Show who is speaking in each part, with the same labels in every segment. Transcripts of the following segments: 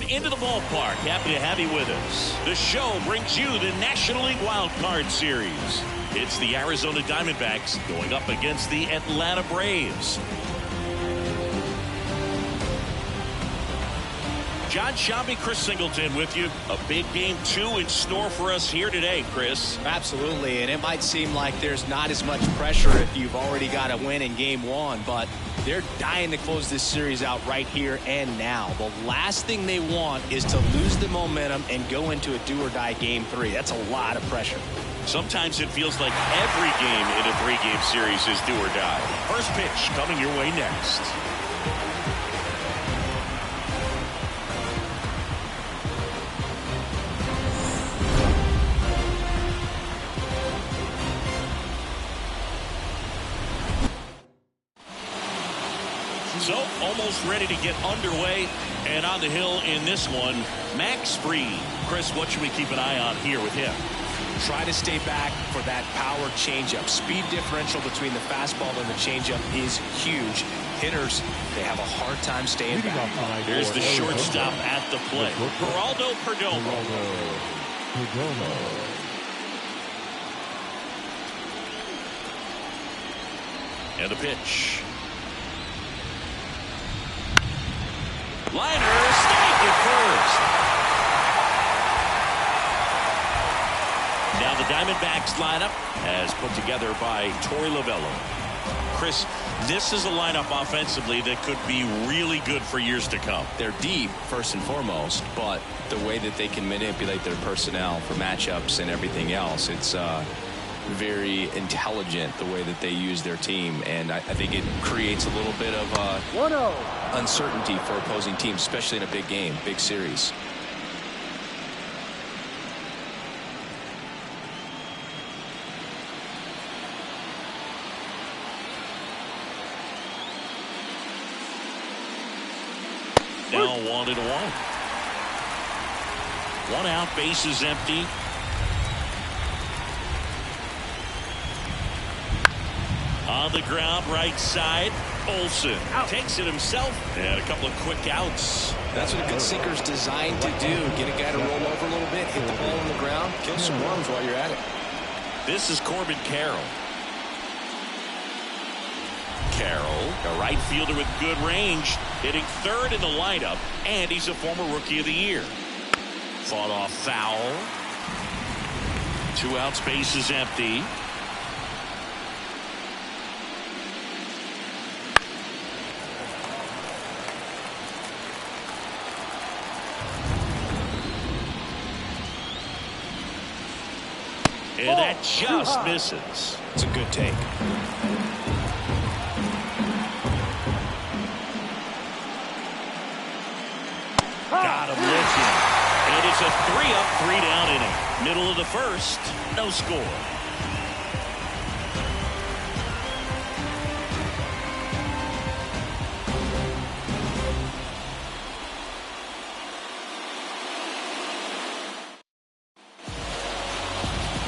Speaker 1: into the ballpark. Happy to have you with us. The show brings you the National League Wildcard Series. It's the Arizona Diamondbacks going up against the Atlanta Braves. John Shabby, Chris Singleton with you. A big game 2 in store for us here today, Chris.
Speaker 2: Absolutely, and it might seem like there's not as much pressure if you've already got a win in game 1, but they're dying to close this series out right here and now. The last thing they want is to lose the momentum and go into a do-or-die game 3. That's a lot of pressure.
Speaker 1: Sometimes it feels like every game in a 3-game series is do or die. First pitch coming your way next. So, almost ready to get underway and on the hill in this one, Max Fried. Chris, what should we keep an eye on here with him?
Speaker 2: Try to stay back for that power changeup. Speed differential between the fastball and the changeup is huge. Hitters, they have a hard time staying back.
Speaker 1: Here's the shortstop at the plate, Geraldo Perdomo. And the pitch. Liner, strike at first. Now the Diamondbacks lineup as put together by Torey Lovullo. Chris, this is a lineup offensively that could be really good for years to come.
Speaker 2: They're deep, first and foremost, but the way that they can manipulate their personnel for matchups and everything else, it's very intelligent the way that they use their team, and I think it creates a little bit of uncertainty for opposing teams, especially in a big game, big series.
Speaker 1: Now 1-1. 1 out, base is empty. On the ground, right side, Olsen takes it himself, and a couple of quick outs.
Speaker 2: That's what a good sinker's designed to do. Get a guy to roll over a little bit, hit the ball on the ground, kill some worms while you're at it.
Speaker 1: This is Corbin Carroll. Carroll, a right fielder with good range, hitting third in the lineup, and he's a former Rookie of the Year. Fought off foul. 2 outs, base is empty. And that just misses.
Speaker 2: It's a good take.
Speaker 1: Got him looking. And it's a 3-up, 3-down inning. Middle of the first, no score.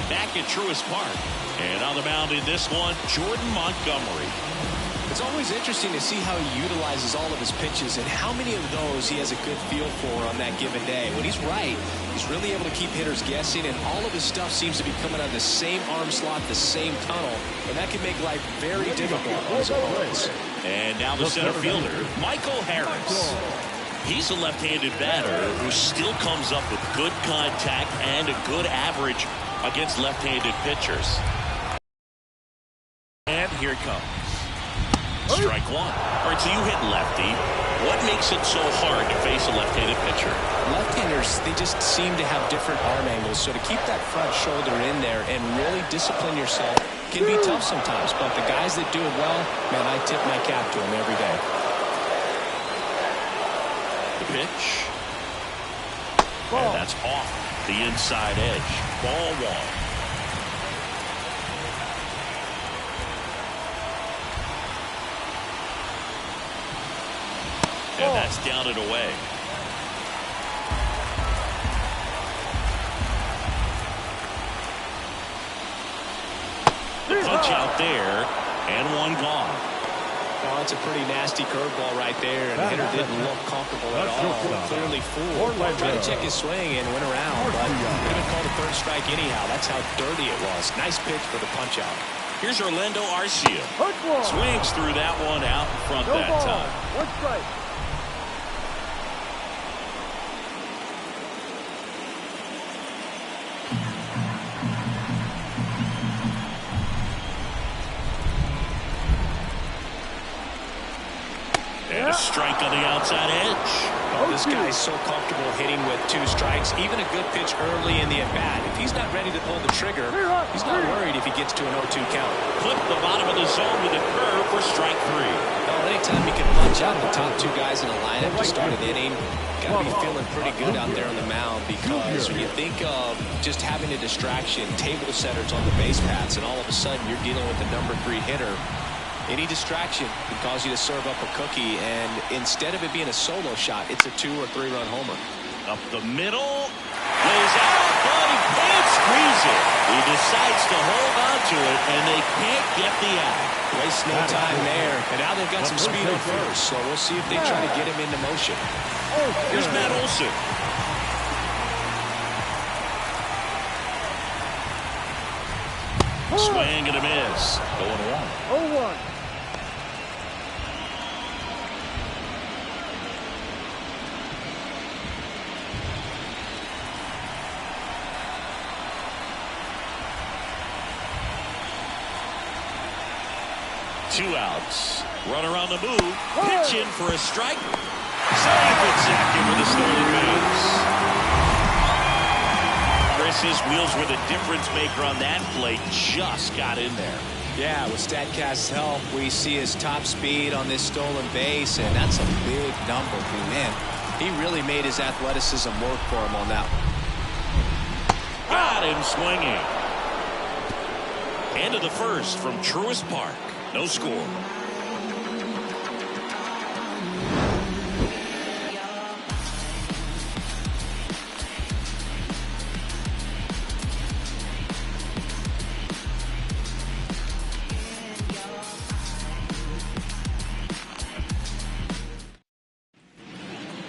Speaker 1: Back at Truist Park. And on the mound in this one, Jordan Montgomery.
Speaker 2: It's always interesting to see how he utilizes all of his pitches and how many of those he has a good feel for on that given day. When he's right, he's really able to keep hitters guessing, and all of his stuff seems to be coming out of the same arm slot, the same tunnel, and that can make life very difficult on his opponents.
Speaker 1: And now the center fielder, Michael Harris. He's a left-handed batter who still comes up with good contact and a good average against left-handed pitchers. And here it comes. Strike 1. All right, so you hit lefty. What makes it so hard to face a left-handed pitcher?
Speaker 2: Left-handers, they just seem to have different arm angles, so to keep that front shoulder in there and really discipline yourself can be tough sometimes, but the guys that do it well, man, I tip my cap to them every day.
Speaker 1: The pitch. And that's off the inside edge. Ball 1. And that's down and away. The punch out there, and 1 gone.
Speaker 2: Oh, it's a pretty nasty curveball right there, and the hitter didn't look comfortable at all. Clearly fooled. Tried to check his swing and went around, but could have been called a third strike anyhow. That's how dirty it was. Nice pitch for the punch-out.
Speaker 1: Here's Orlando Arcia. Swings through that one out in front that time.
Speaker 3: 1 strike.
Speaker 1: And a strike on the outside edge.
Speaker 2: Oh, this guy's so comfortable hitting with 2 strikes. Even a good pitch early in the at-bat. If he's not ready to pull the trigger, he's not worried if he gets to an 0-2 count.
Speaker 1: Clip the bottom of the zone with a curve for strike 3.
Speaker 2: Well, anytime you can punch out the top 2 guys in a lineup to start an inning, got to be feeling pretty good out there on the mound, because when you think of just having a distraction, table setters on the base paths, and all of a sudden you're dealing with the number 3 hitter, any distraction can cause you to serve up a cookie, and instead of it being a solo shot, it's a 2 or 3 run homer.
Speaker 1: Up the middle, goes out, but he can't squeeze it. He decides to hold on to it, and they can't get the out.
Speaker 2: Waste no time there, and now they've got some speed on first, so we'll see if they try to get him into motion.
Speaker 1: Here's Matt Olson. Swing and a miss. 0-1.
Speaker 3: 0-1.
Speaker 1: 2 outs. Runner on the move. Pitch in for a strike. Safe exactly with a stolen base. Chris's wheels were the difference maker on that play. Just got in there.
Speaker 2: Yeah, with StatCast's help, we see his top speed on this stolen base, and that's a big number for him. He really made his athleticism work for him on that one.
Speaker 1: Got him swinging. End of the first from Truist Park. No score.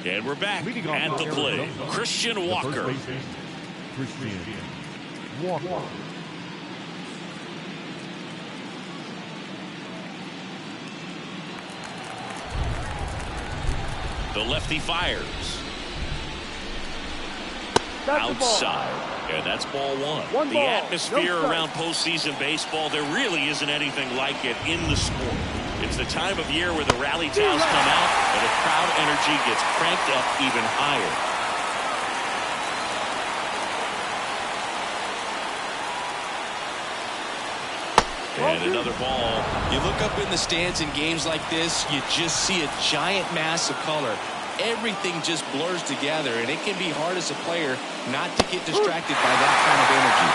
Speaker 1: And we're back at the plate. Christian Walker. The lefty fires. Outside. And that's ball 1. The atmosphere around postseason baseball, there really isn't anything like it in the sport. It's the time of year where the rally towels come out and the crowd energy gets cranked up even higher. And another ball.
Speaker 2: You look up in the stands in games like this, you just see a giant mass of color. Everything just blurs together, and it can be hard as a player not to get distracted by that kind of energy.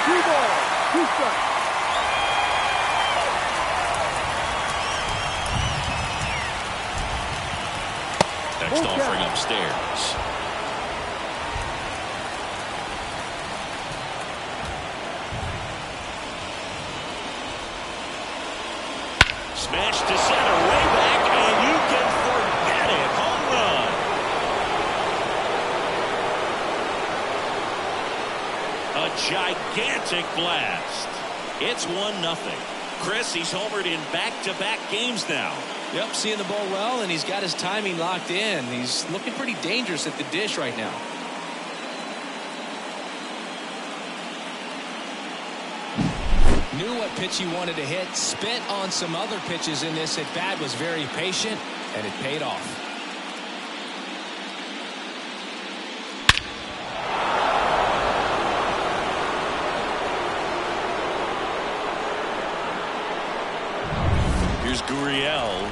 Speaker 3: 2 balls, 2 strikes.
Speaker 1: Next offering upstairs. Smash to center, way back, and you can forget it. Home run. A gigantic blast. It's 1-0. Chris, he's homered in back-to-back games now.
Speaker 2: Yep, seeing the ball well, and he's got his timing locked in. He's looking pretty dangerous at the dish right now. Knew what pitch he wanted to hit. Spent on some other pitches in this at bat. Was very patient, and it paid off.
Speaker 1: Here's Gurriel.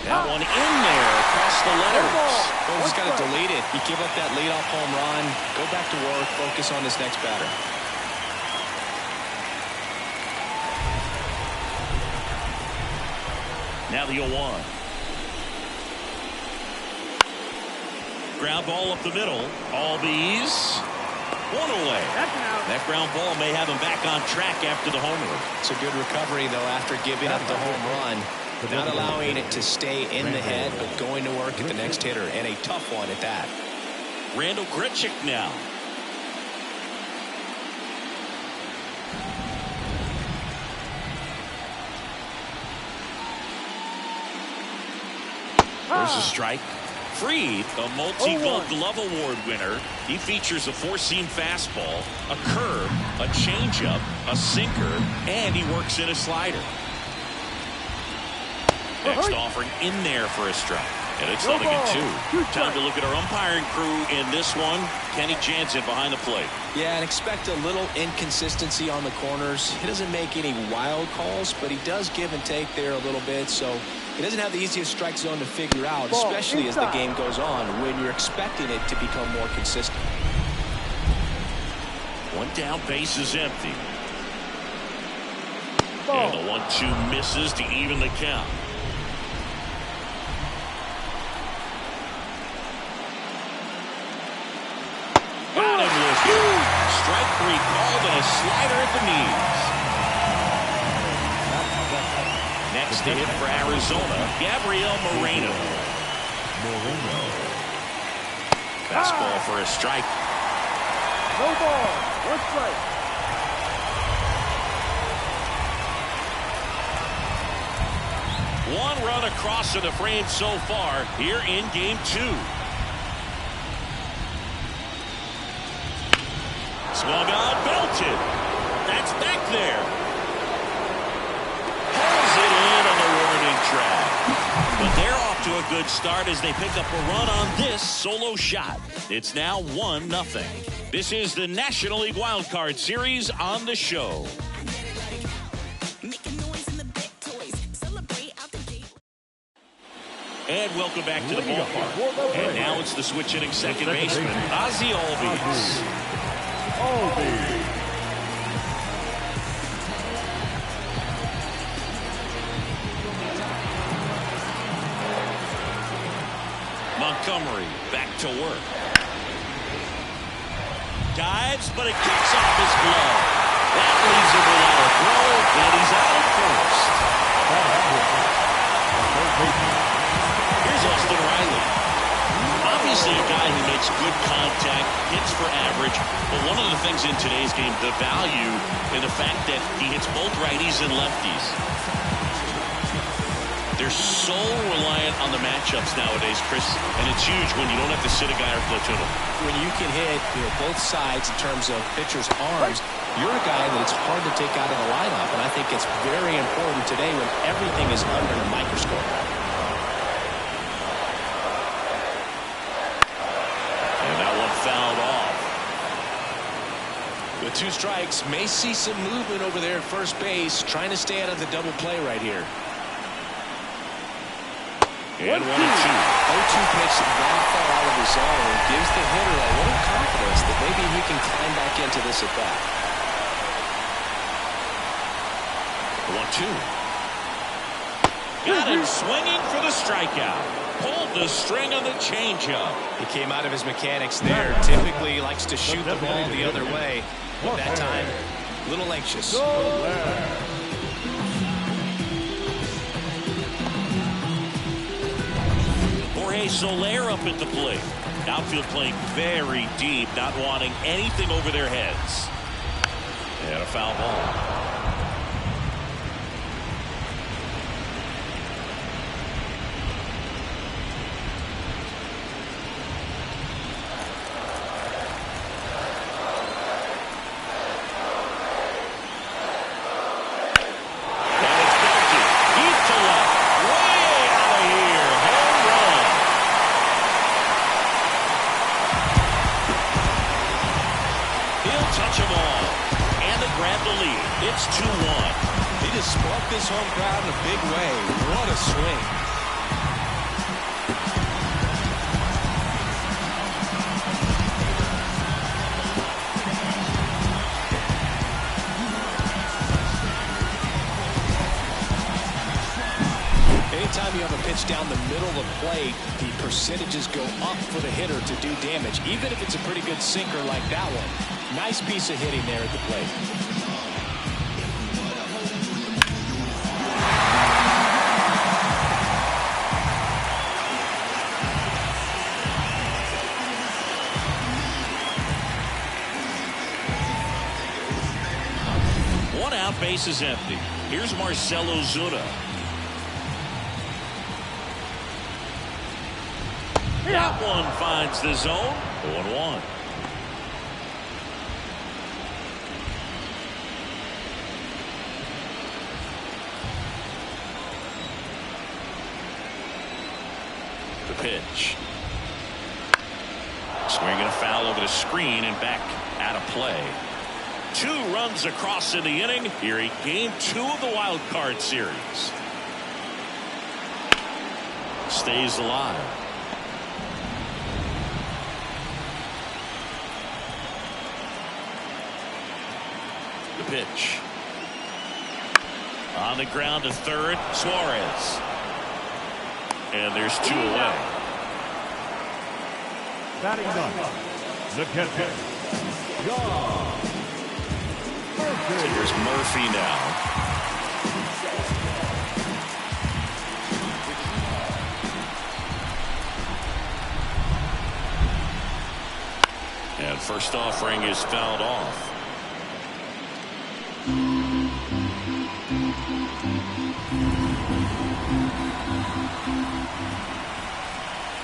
Speaker 1: That one in there across the letters.
Speaker 2: Oh, he's got to delete it. You give up that leadoff home run. Go back to work. Focus on this next batter.
Speaker 1: Now the 0-1. Ground ball up the middle. Albies. One away. That ground ball may have him back on track after the homer.
Speaker 2: It's a good recovery, though, after giving up the home run. Not allowing it to stay in the head, but going to work at the next hitter, and a tough one at that.
Speaker 1: Randall Grichuk now. There's a strike. Fried, a multi-gold glove award winner. He features a four-seam fastball, a curve, a changeup, a sinker, and he works in a slider. Next offering in there for a strike. And it's 0-2. Time to look at our umpiring crew in this one. Kenny Jansen behind the plate.
Speaker 2: Yeah, and expect a little inconsistency on the corners. He doesn't make any wild calls, but he does give and take there a little bit. So he doesn't have the easiest strike zone to figure out, especially as the game goes on, when you're expecting it to become more consistent.
Speaker 1: One down, base is empty. And the 1-2 misses to even the count. Got him looking. Strike three called and a slider at the knees. Next to hit for Arizona, Gabriel Moreno. Fastball for a strike.
Speaker 3: No ball. One strike.
Speaker 1: One run across the frame so far here in game 2. Swung on, belted. That's back there. Pulls it in on the warning track. But they're off to a good start as they pick up a run on this solo shot. It's now 1-0. This is the National League Wildcard Series on the show. And welcome back to the ballpark. And now it's the switch hitting second baseman, Ozzie Albies. Montgomery back to work. Dives, but it kicks off his glove. That leaves him without a throw, and he's out at first. Here's Austin Riley. Obviously a guy who makes good contact, hits for average, but one of the things in today's game, the value in the fact that he hits both righties and lefties. They're so reliant on the matchups nowadays, Chris, and it's huge when you don't have to sit a guy or platoon him.
Speaker 2: When you can hit both sides in terms of pitchers' arms, you're a guy that it's hard to take out of the lineup, and I think it's very important today when everything is under the microscope.
Speaker 1: And that one fouled off.
Speaker 2: With 2 strikes, may see some movement over there at first base, trying to stay out of the double play right here.
Speaker 1: And 1-2.
Speaker 2: 0-2 pitch that far out of the zone gives the hitter a little confidence that maybe he can climb back into this at bat.
Speaker 1: 1-2. Got him swinging for the strikeout. Pulled the string on the changeup.
Speaker 2: He came out of his mechanics there. Typically he likes to shoot the ball the other way, but that time a little anxious.
Speaker 1: Jorge Soler up at the plate. Outfield playing very deep, not wanting anything over their heads. And a foul ball. Touch them all, and they grab the lead. It's 2-1.
Speaker 2: He just sparked this home crowd in a big way. What a swing. Anytime you have a pitch down the middle of the plate, the percentages go up for the hitter to do damage, even if it's a pretty good sinker like that one. Nice piece of hitting there at the plate.
Speaker 1: One out, base is empty. Here's Marcelo Zuna. That one finds the zone. 0-1. The pitch. Swinging a foul over the screen and back out of play. 2 runs across in the inning here in Game 2 of the Wild Card series. Stays alive. The pitch. On the ground to third, Suarez. And there's 2 away.
Speaker 3: Batting done. The catcher. Gone.
Speaker 1: So here's Murphy now. And first offering is fouled off.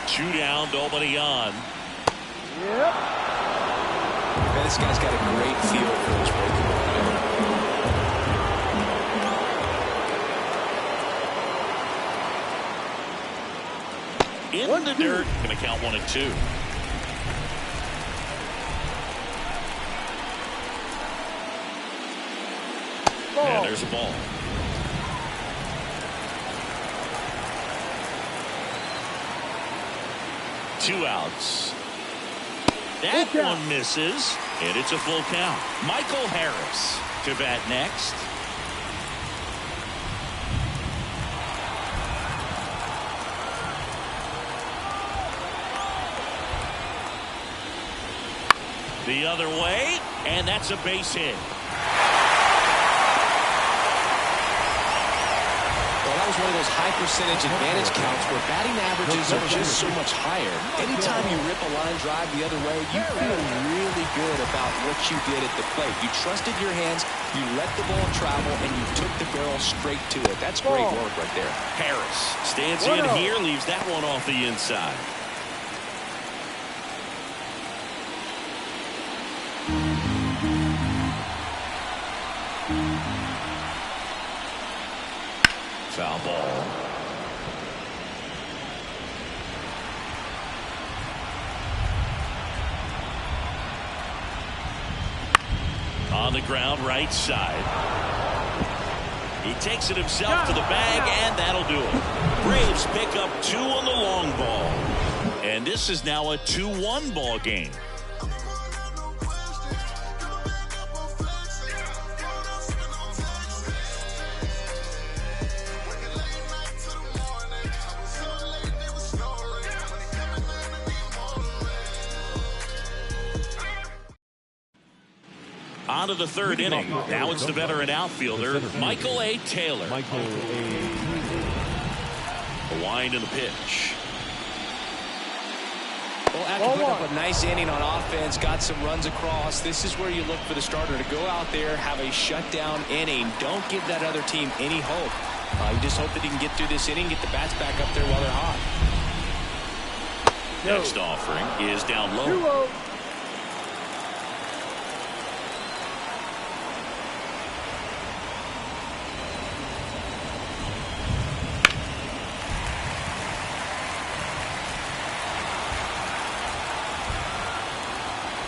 Speaker 1: Two down, nobody on.
Speaker 3: Yep.
Speaker 2: Man, this guy's got a great feel for his breaking ball.
Speaker 1: In the dirt, going to count 1-2. And there's a ball. Two outs. That one misses, and it's a full count. Michael Harris to bat next. The other way, and that's a base hit.
Speaker 2: Well, that was one of those high percentage advantage counts where batting averages are just so much higher. Anytime you rip a line drive the other way, you feel really good about what you did at the plate. You trusted your hands, you let the ball travel, and you took the barrel straight to it. That's great work right there.
Speaker 1: Harris stands in here, leaves that one off the inside. Foul ball. On the ground, right side. He takes it himself to the bag, and that'll do it. Braves pick up 2 on the long ball. And this is now a 2-1 ball game. On to the third inning. Now it's the veteran outfielder, Michael A. Taylor. A wind in the pitch.
Speaker 2: Well, after putting up a nice inning on offense, got some runs across, this is where you look for the starter to go out there, have a shutdown inning. Don't give that other team any hope. You just hope that he can get through this inning, get the bats back up there while they're hot.
Speaker 1: Next offering is down low.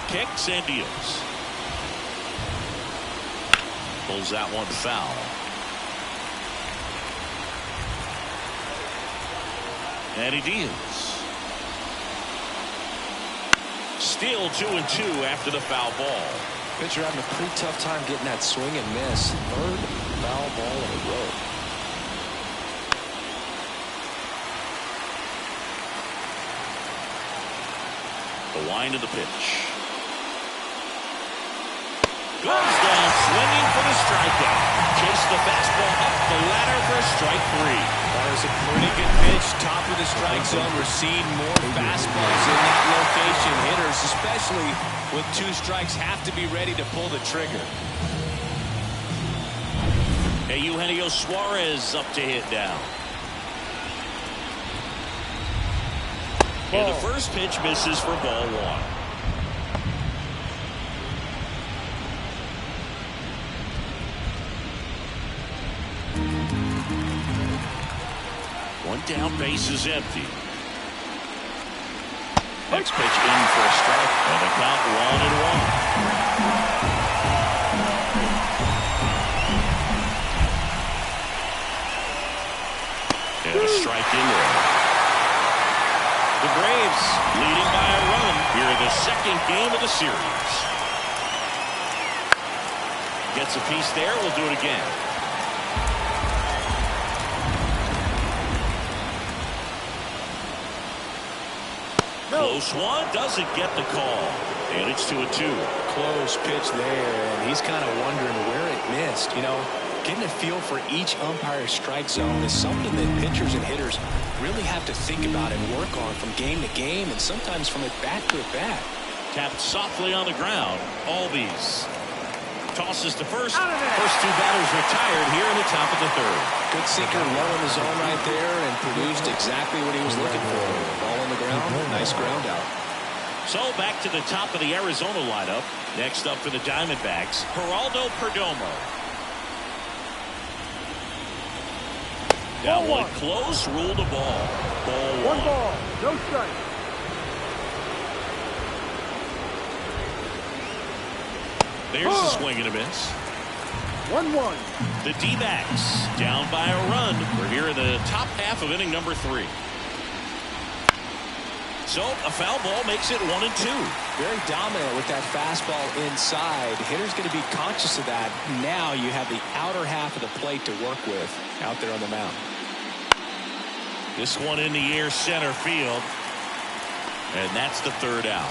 Speaker 1: Kicks and deals. Pulls that one foul. And he deals. Still 2-2 after the foul ball.
Speaker 2: Pitcher having a pretty tough time getting that swing and miss. Third foul ball in a row.
Speaker 1: The wind of the pitch. Goes down swinging for the strikeout. Chase the fastball up the ladder for strike 3.
Speaker 2: That was a pretty good pitch. Top of the strike zone. We're seeing more fastballs in that location. Hitters, especially with 2 strikes, have to be ready to pull the trigger.
Speaker 1: Hey, Eugenio Suarez up to hit now. And the first pitch misses for ball 1. One down, base is empty. Next pitch in for a strike, and the count 1-1. And a strike in there. The Braves leading by a run here in the second game of the series. Gets a piece there. We'll do it again. Close one, doesn't get the call. And it's 2-2.
Speaker 2: Close pitch there, and he's kind of wondering where it missed. You know, getting a feel for each umpire's strike zone is something that pitchers and hitters really have to think about and work on from game to game, and sometimes from at bat to at bat.
Speaker 1: Tapped softly on the ground. Albies tosses to first. First 2 batters retired here in the top of the 3rd.
Speaker 2: Good sinker low in the zone right there and produced exactly what he was looking for. Ball on the ground, nice ground out.
Speaker 1: So back to the top of the Arizona lineup. Next up for the Diamondbacks, Geraldo Perdomo. That one close, ruled a ball. Ball 1.
Speaker 3: ball, no strike.
Speaker 1: There's the swing and a miss.
Speaker 3: 1-1.
Speaker 1: The D-backs down by a run. We're here in the top half of inning number 3. So a foul ball makes it 1-2.
Speaker 2: Very dominant with that fastball inside. The hitter's going to be conscious of that. Now you have the outer half of the plate to work with out there on the mound.
Speaker 1: This one in the air center field. And that's the 3rd out.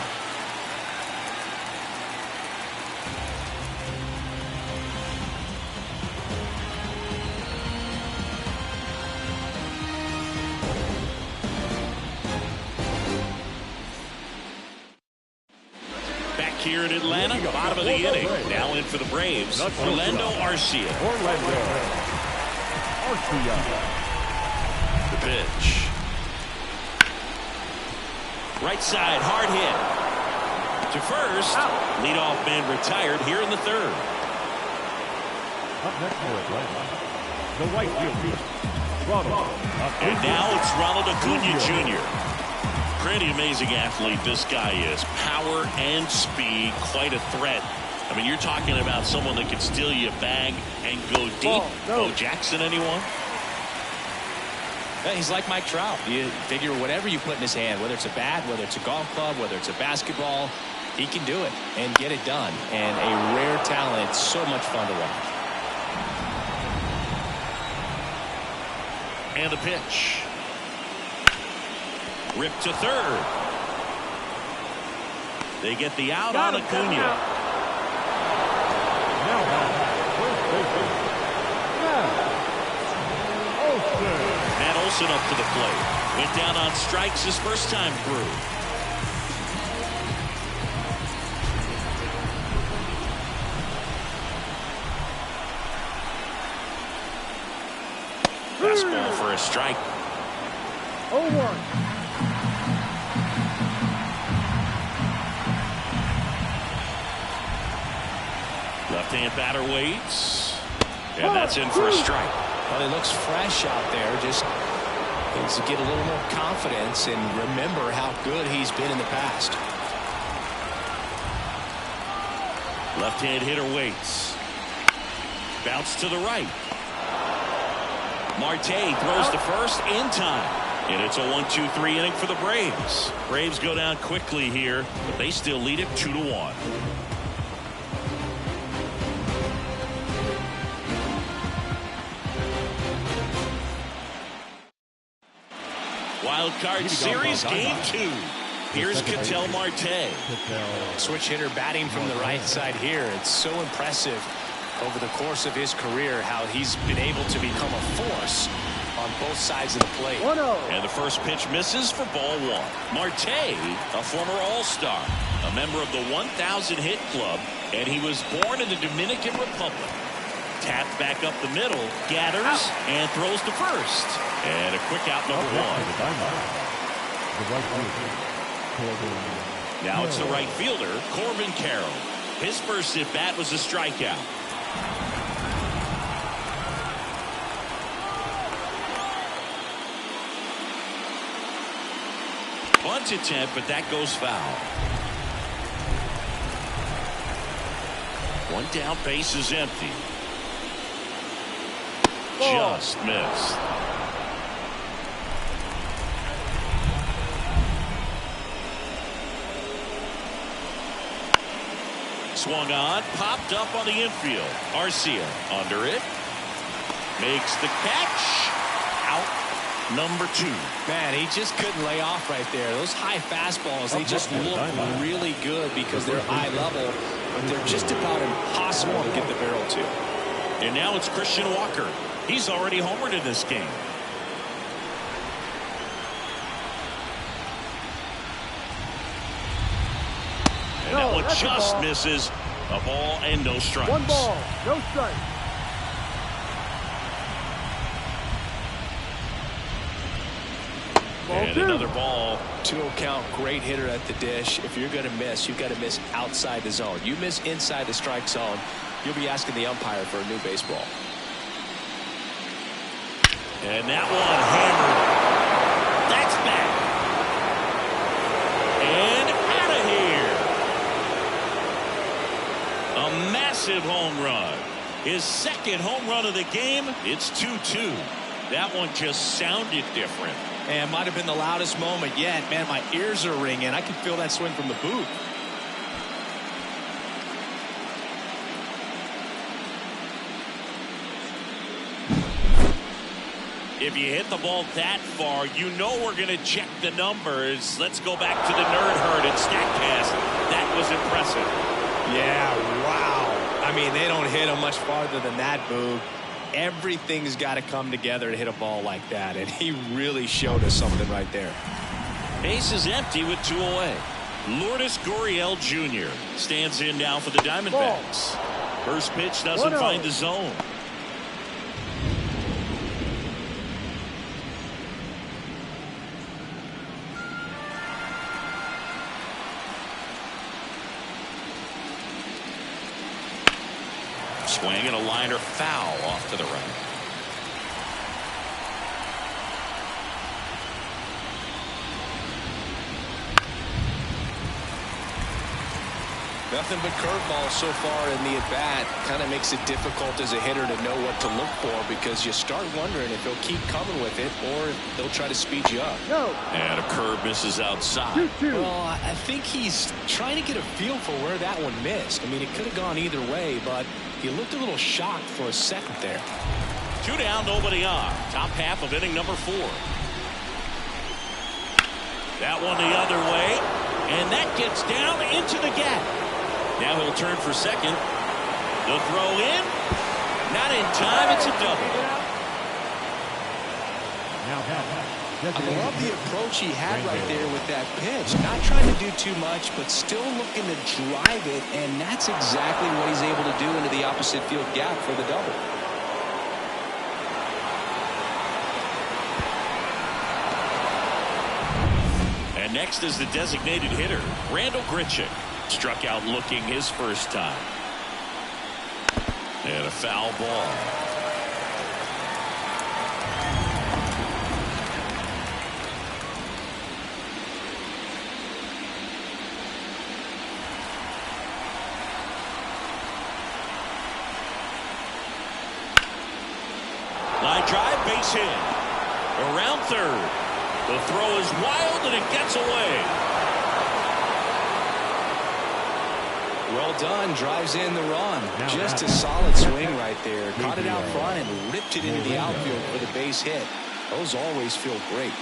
Speaker 1: Here in Atlanta, bottom of the inning. Now in for the Braves, Orlando Arcia. The pitch. Right side, hard hit. To first. Leadoff man retired here in the 3rd.
Speaker 3: Up next for Atlanta, the right field, Ronald.
Speaker 1: And now it's Ronald Acuna Jr. Pretty amazing athlete this guy is. Power and speed, quite a threat. I mean, you're talking about someone that can steal you a bag and go deep. Bo Jackson, anyone?
Speaker 2: Yeah, he's like Mike Trout. You figure whatever you put in his hand, whether it's a bat, whether it's a golf club, whether it's a basketball, he can do it and get it done. And a rare talent, so much fun to watch.
Speaker 1: And the pitch. Ripped to 3rd. They get the out on Acuna. Matt Olson up to the plate. Went down on strikes his first time through. Fastball for a strike.
Speaker 3: 0-1.
Speaker 1: Left-hand batter waits. And that's in for a strike.
Speaker 2: Well, he looks fresh out there. Just needs to get a little more confidence and remember how good he's been in the past.
Speaker 1: Left-hand hitter waits. Bounce to the right. Marte throws to first in time. And it's a 1-2-3 inning for the Braves. Braves go down quickly here, but they still lead it 2-1. Wildcard Series Game 2. Here's Ketel Marte.
Speaker 2: Switch hitter batting from the right side here. It's so impressive over the course of his career how he's been able to become a force on both sides of the plate.
Speaker 1: And the first pitch misses for ball one. Marte, a former All-Star, a member of the 1,000 hit club, and he was born in the Dominican Republic. Tapped back up the middle, gathers, and throws to first. And a quick out, number one. Now it's the right fielder, Corbin Carroll. His first at bat was a strikeout. Bunt attempt, but that goes foul. One down, base is empty. Just missed. Swung on, popped up on the infield. Arcia under it. Makes the catch. Out. Number two.
Speaker 2: Man, he just couldn't lay off right there. Those high fastballs, they just look really good because they're eye level, but they're just about impossible to get the barrel to.
Speaker 1: And now it's Christian Walker. He's already homered in this game. And that one just misses. A ball and no strikes.
Speaker 3: One ball, no strikes.
Speaker 1: And another ball.
Speaker 2: 2-0 count, great hitter at the dish. If you're going to miss, you've got to miss outside the zone. You miss inside the strike zone, you'll be asking the umpire for a new baseball.
Speaker 1: And that one hammered. That's back. And out of here. A massive home run. His second home run of the game. It's 2-2. That one just sounded different.
Speaker 2: And might have been the loudest moment yet. Man, my ears are ringing. I can feel that swing from the booth.
Speaker 1: If you hit the ball that far, you know we're going to check the numbers. Let's go back to the nerd herd at StatCast. That was impressive.
Speaker 2: Yeah, wow. I mean, they don't hit him much farther than that, Boog. Everything's got to come together to hit a ball like that, and he really showed us something right there.
Speaker 1: Base is empty with 2 away. Lourdes Gurriel Jr. stands in now for the Diamondbacks. First pitch doesn't find the zone. Swing and a liner foul off to the right.
Speaker 2: Nothing but curveballs so far in the at-bat. Kind of makes it difficult as a hitter to know what to look for because you start wondering if he'll keep coming with it or if they'll try to speed you up.
Speaker 1: And a curve misses outside.
Speaker 2: Well, I think he's trying to get a feel for where that one missed. I mean, it could have gone either way, but he looked a little shocked for a second there.
Speaker 1: 2 down, nobody on. Top half of inning number 4. That one the other way, and that gets down into the gap. Now he'll turn for second. The throw in. Not in time. It's a double.
Speaker 2: I love the approach he had right there with that pitch. Not trying to do too much, but still looking to drive it, and that's exactly what he's able to do into the opposite field gap for the double.
Speaker 1: And next is the designated hitter, Randall Grichuk. Struck out looking his first time. And a foul ball. Line drive, base hit. Around third. The throw is wild and it gets away.
Speaker 2: Well done. Drives in the run. Just a solid swing right there. Caught it out front and ripped it into the outfield for the base hit. Those always feel great.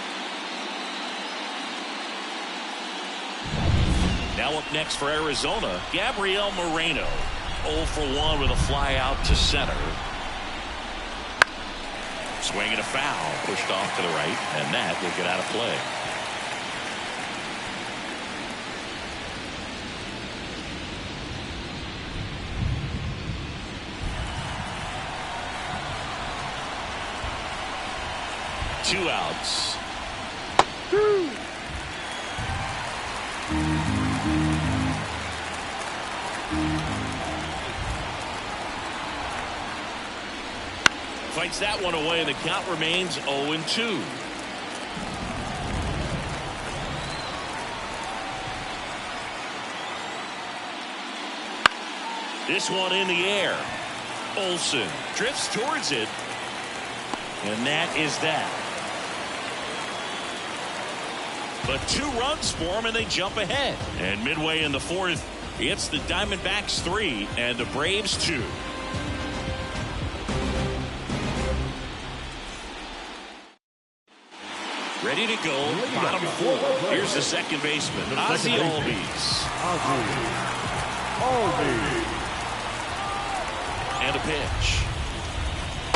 Speaker 1: Now up next for Arizona, Gabriel Moreno. 0 for 1 with a fly out to center. Swing and a foul. Pushed off to the right, and that will get out of play. Two outs. Fights that one away, and the count remains 0-2. This one in the air. Olsen drifts towards it, and that is that. But 2 runs for them, and they jump ahead. And midway in the 4th, it's the Diamondbacks 3 and the Braves 2. Ready to go, bottom 4. Here's the second baseman, Ozzie Albies. And a pitch.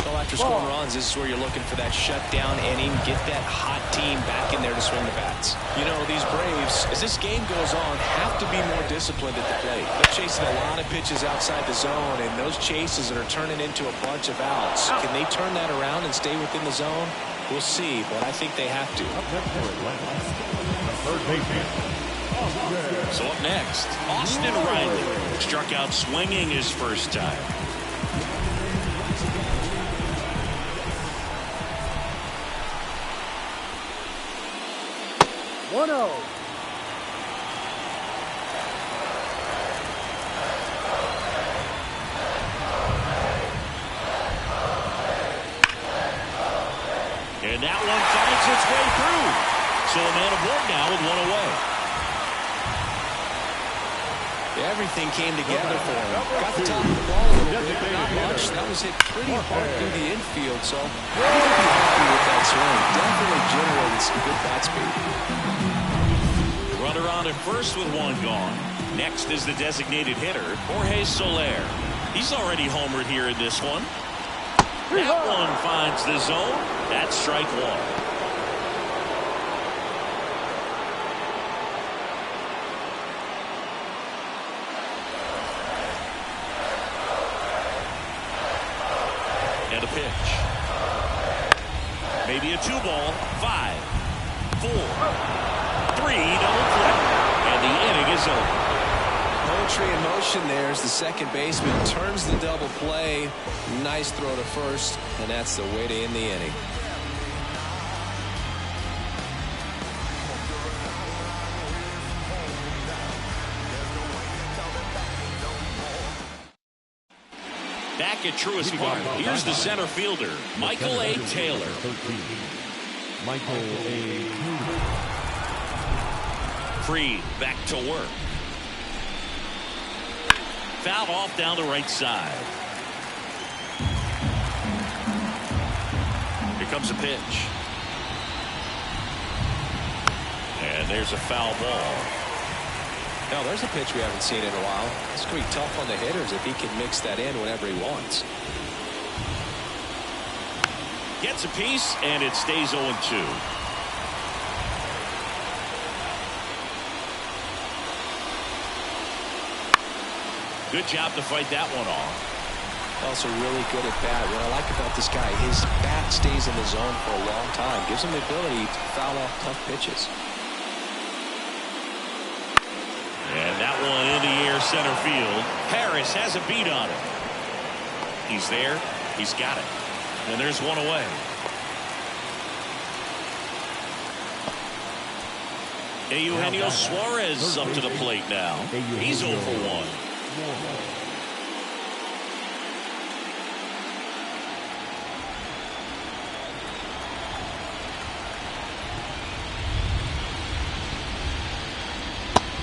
Speaker 2: Well, after scoring runs, this is where you're looking for that shutdown inning. Get that hot team back in there to swing the bats. You know, these Braves, as this game goes on, have to be more disciplined at the plate. They're chasing a lot of pitches outside the zone, and those chases are turning into a bunch of outs. Can they turn that around and stay within the zone? We'll see, but I think they have to.
Speaker 1: So up next, Austin Riley. Struck out swinging his first time.
Speaker 4: And
Speaker 1: that one finds its way through. So a man aboard now with 1 away.
Speaker 2: Everything came together for him. Got the top of the ball a little bit, but not much. That was hit pretty hard through the infield, so he could be happy with that swing. Definitely generated some good bat speed.
Speaker 1: Runner on at first with 1 gone. Next is the designated hitter, Jorge Soler. He's already homered here in this one. That one finds the zone. That's strike 1. And a pitch. Maybe a 2-ball. 5, 4, 3, double play. And the inning is over.
Speaker 2: Poetry in motion there as the second baseman turns the double play. Nice throw to first, and that's the way to end the inning.
Speaker 1: Back at Truist Park, here's the center fielder, Michael A. Taylor.
Speaker 3: Michael A. Taylor.
Speaker 1: Free, back to work. Fouled off down the right side. Here comes a pitch. And there's a foul ball.
Speaker 2: Now, there's a pitch we haven't seen in a while. It's going to be tough on the hitters if he can mix that in whenever he wants.
Speaker 1: Gets a piece, and it stays 0-2. Good job to fight that one off.
Speaker 2: Also really good at bat. What I like about this guy, his bat stays in the zone for a long time. Gives him the ability to foul off tough pitches.
Speaker 1: And that one in the air center field. Harris has a beat on it. He's there. He's got it. And there's 1 away. Eugenio Suarez up to the plate now. He's 0 for 1.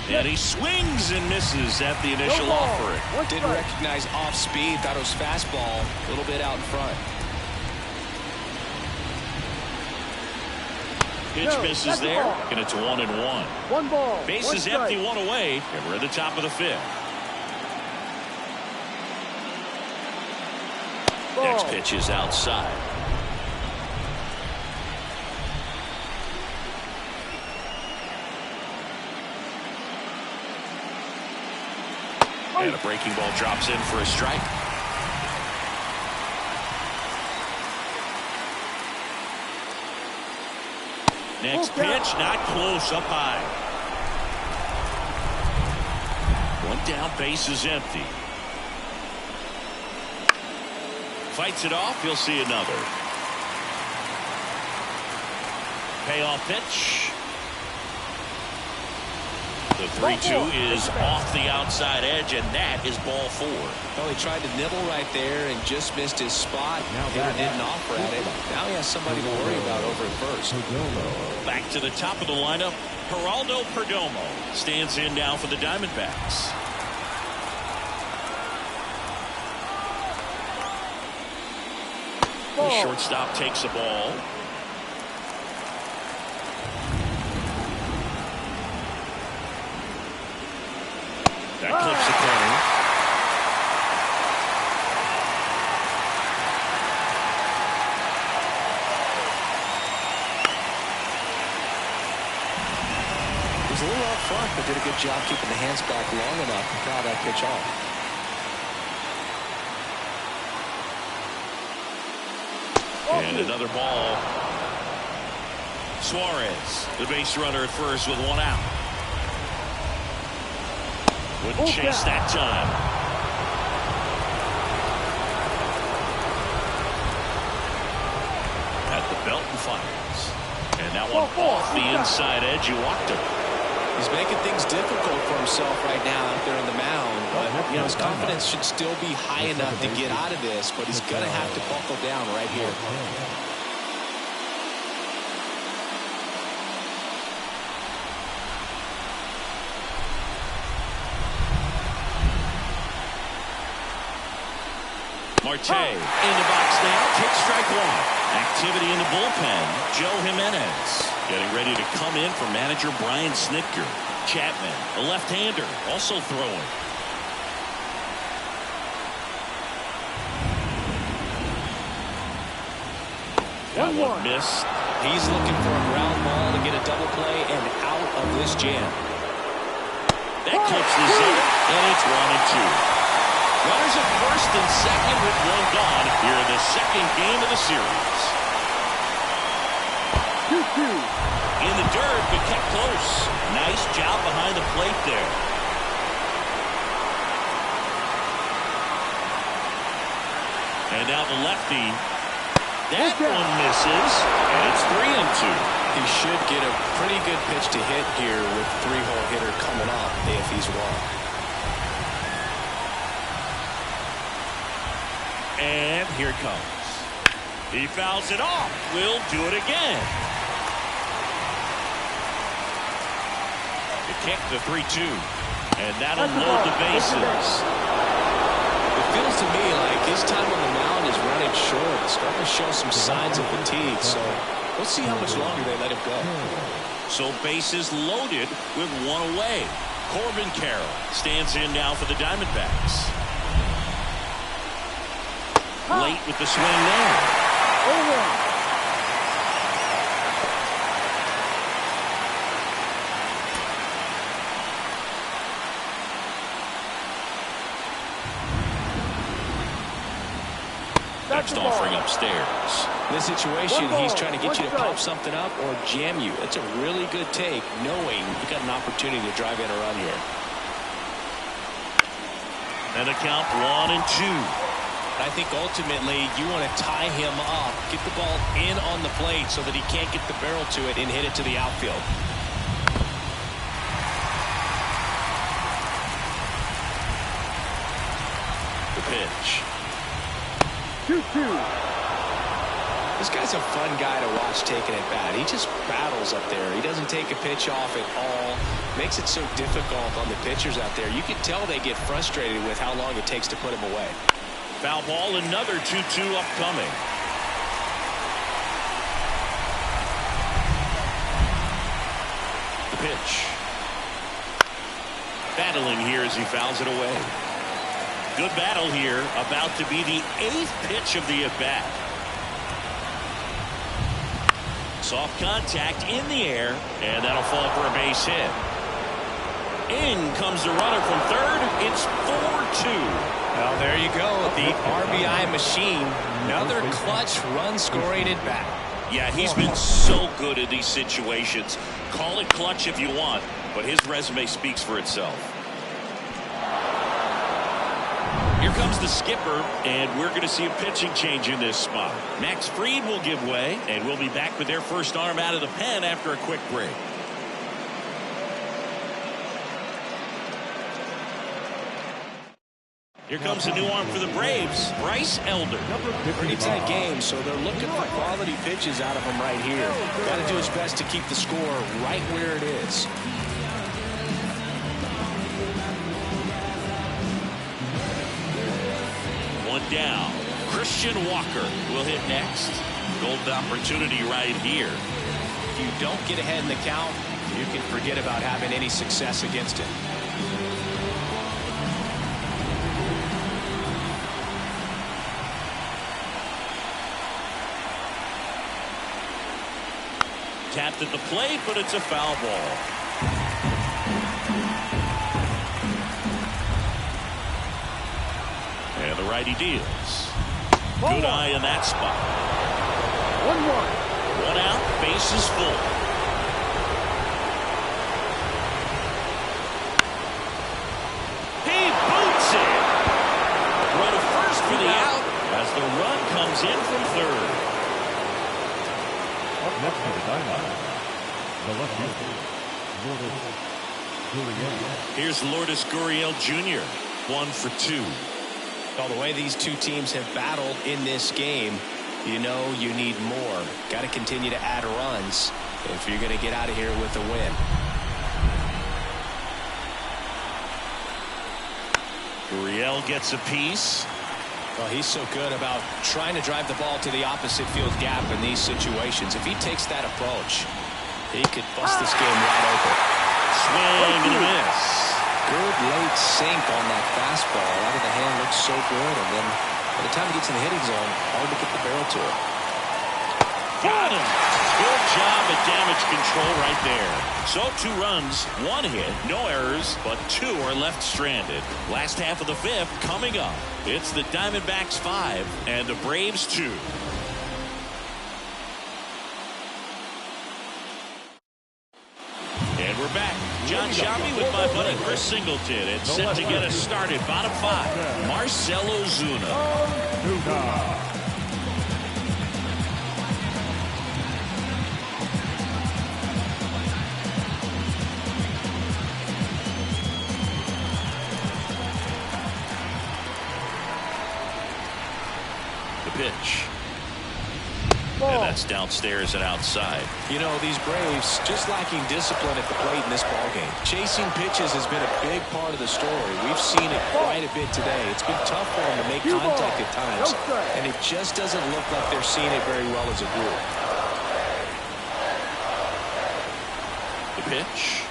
Speaker 1: And he swings and misses at the initial offering.
Speaker 2: Didn't recognize off speed. Thought it was fastball. A little bit out in front.
Speaker 1: Pitch misses there, and it's 1-1.
Speaker 3: 1 ball.
Speaker 1: Bases empty, 1 away, and we're at the top of the 5th. Next pitch is outside. And a breaking ball drops in for a strike. Next pitch, not close, up high. 1 down, base is empty. Fights it off, he'll see another. Payoff pitch. The 3-2 is off the outside edge, and that is ball 4.
Speaker 2: Well, he tried to nibble right there and just missed his spot. Now hitter didn't offer at it. Now he has somebody to worry about over at first.
Speaker 1: Back to the top of the lineup, Geraldo Perdomo stands in now for the Diamondbacks. The shortstop takes the ball. That clips the corner.
Speaker 2: He was a little up front, but did a good job keeping the hands back long enough to foul that pitch off.
Speaker 1: And another ball. Suarez, the base runner at first with 1 out. Wouldn't chase that time. At the belt and fires. And that one off the inside edge. You walked him.
Speaker 2: He's making things difficult for himself right now out there on the mound. But, you know, his confidence should still be high enough to get out of this. But he's going to have to buckle down right here.
Speaker 1: Marte in the box now. Take strike 1. Activity in the bullpen. Joe Jimenez getting ready to come in for manager Brian Snitker. Chapman, a left-hander, also throwing. That one missed.
Speaker 2: He's looking for a ground ball to get a double play and out of this jam.
Speaker 1: That clips the zone, and it's 1-2. Runners at first and second with 1 gone here in the second game of the series.
Speaker 3: 2-2.
Speaker 1: In the dirt, but kept close. Nice job behind the plate there. And now the lefty. That one misses, and it's 3-2.
Speaker 2: He should get a pretty good pitch to hit here with 3-hole hitter coming up if he's wrong.
Speaker 1: And here it comes. He fouls it off. We'll do it again. The kick, the 3-2. And that'll load the bases.
Speaker 2: It feels to me like his time on the mound is running short. It's starting to show some signs of fatigue. So we'll see how much longer they let him go.
Speaker 1: So bases loaded with 1 away. Corbin Carroll stands in now for the Diamondbacks. Late with the swing there.
Speaker 3: 0-1.
Speaker 1: Next offering upstairs.
Speaker 2: In this situation, he's trying to get you to pop something up or jam you. That's a really good take, knowing you got an opportunity to drive in a run here.
Speaker 1: And a count 1-2.
Speaker 2: I think ultimately you want to tie him up, get the ball in on the plate so that he can't get the barrel to it and hit it to the outfield.
Speaker 1: The pitch.
Speaker 3: 2-2.
Speaker 2: This guy's a fun guy to watch taking at bat. He just battles up there. He doesn't take a pitch off at all. Makes it so difficult on the pitchers out there. You can tell they get frustrated with how long it takes to put him away.
Speaker 1: Foul ball, another 2-2 upcoming. pitch. Battling here as he fouls it away. Good battle here. About to be the 8th pitch of the at-bat. Soft contact in the air, and that'll fall for a base hit. In comes the runner from third. It's 4-2.
Speaker 2: Well, there you go. The RBI machine. Another clutch run-scoring at bat.
Speaker 1: Yeah, he's been so good in these situations. Call it clutch if you want, but his resume speaks for itself. Here comes the skipper, and we're going to see a pitching change in this spot. Max Fried will give way, and we'll be back with their first arm out of the pen after a quick break. Here comes a new arm for the Braves, Bryce Elder.
Speaker 2: Pretty tight game, so they're looking for quality pitches out of him right here. Got to do his best to keep the score right where it is.
Speaker 1: One down. Christian Walker will hit next. Golden opportunity right here.
Speaker 2: If you don't get ahead in the count, you can forget about having any success against him.
Speaker 1: Tapped at the plate, but it's a foul ball. And the righty deals. Good eye in that spot. 1-1. One out, bases full. He boots it. Run to first for the out as the run comes in from third.
Speaker 3: Up next for the diamond, the left fielder, Lourdes Gurriel.
Speaker 1: Here's Lourdes Gurriel Jr. 1 for 2.
Speaker 2: Well, the way these two teams have battled in this game, you know you need more. Got to continue to add runs if you're going to get out of here with a win.
Speaker 1: Gurriel gets a piece.
Speaker 2: Well, he's so good about trying to drive the ball to the opposite field gap in these situations. If he takes that approach, he could bust this game wide open.
Speaker 1: Swing and a miss.
Speaker 4: Good late sink on that fastball. Out of the hand looks so good, and then by the time he gets in the hitting zone, hard to get the barrel to it.
Speaker 1: Got him. Good job at damage control right there. So 2 runs, 1 hit, no errors, but 2 are left stranded. Last half of the 5th coming up. It's the Diamondbacks 5 and the Braves 2. And we're back. John Sciambi with my buddy Chris Singleton. It's set to get us started. Bottom 5. Marcell Ozuna. Pitch. And that's downstairs and outside.
Speaker 2: You know, these Braves just lacking discipline at the plate in this ballgame. Chasing pitches has been a big part of the story. We've seen it quite a bit today. It's been tough for them to make contact at times, and it just doesn't look like they're seeing it very well as a group.
Speaker 1: The pitch.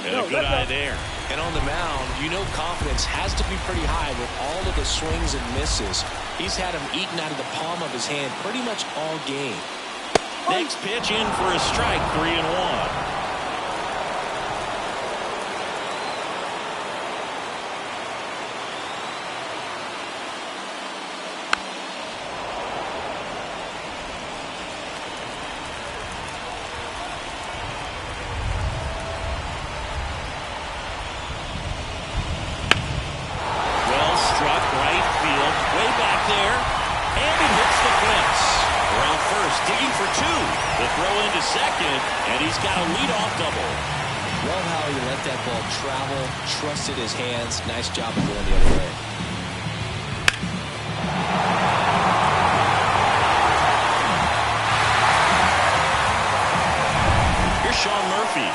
Speaker 1: And a good eye there.
Speaker 2: And on the mound, you know confidence has to be pretty high with all of the swings and misses. He's had them eaten out of the palm of his hand pretty much all game.
Speaker 1: Next pitch in for a strike, 3-1. Second, and he's got a leadoff double.
Speaker 4: Love how he let that ball travel, trusted his hands. Nice job of going the other way.
Speaker 1: Here's Sean Murphy,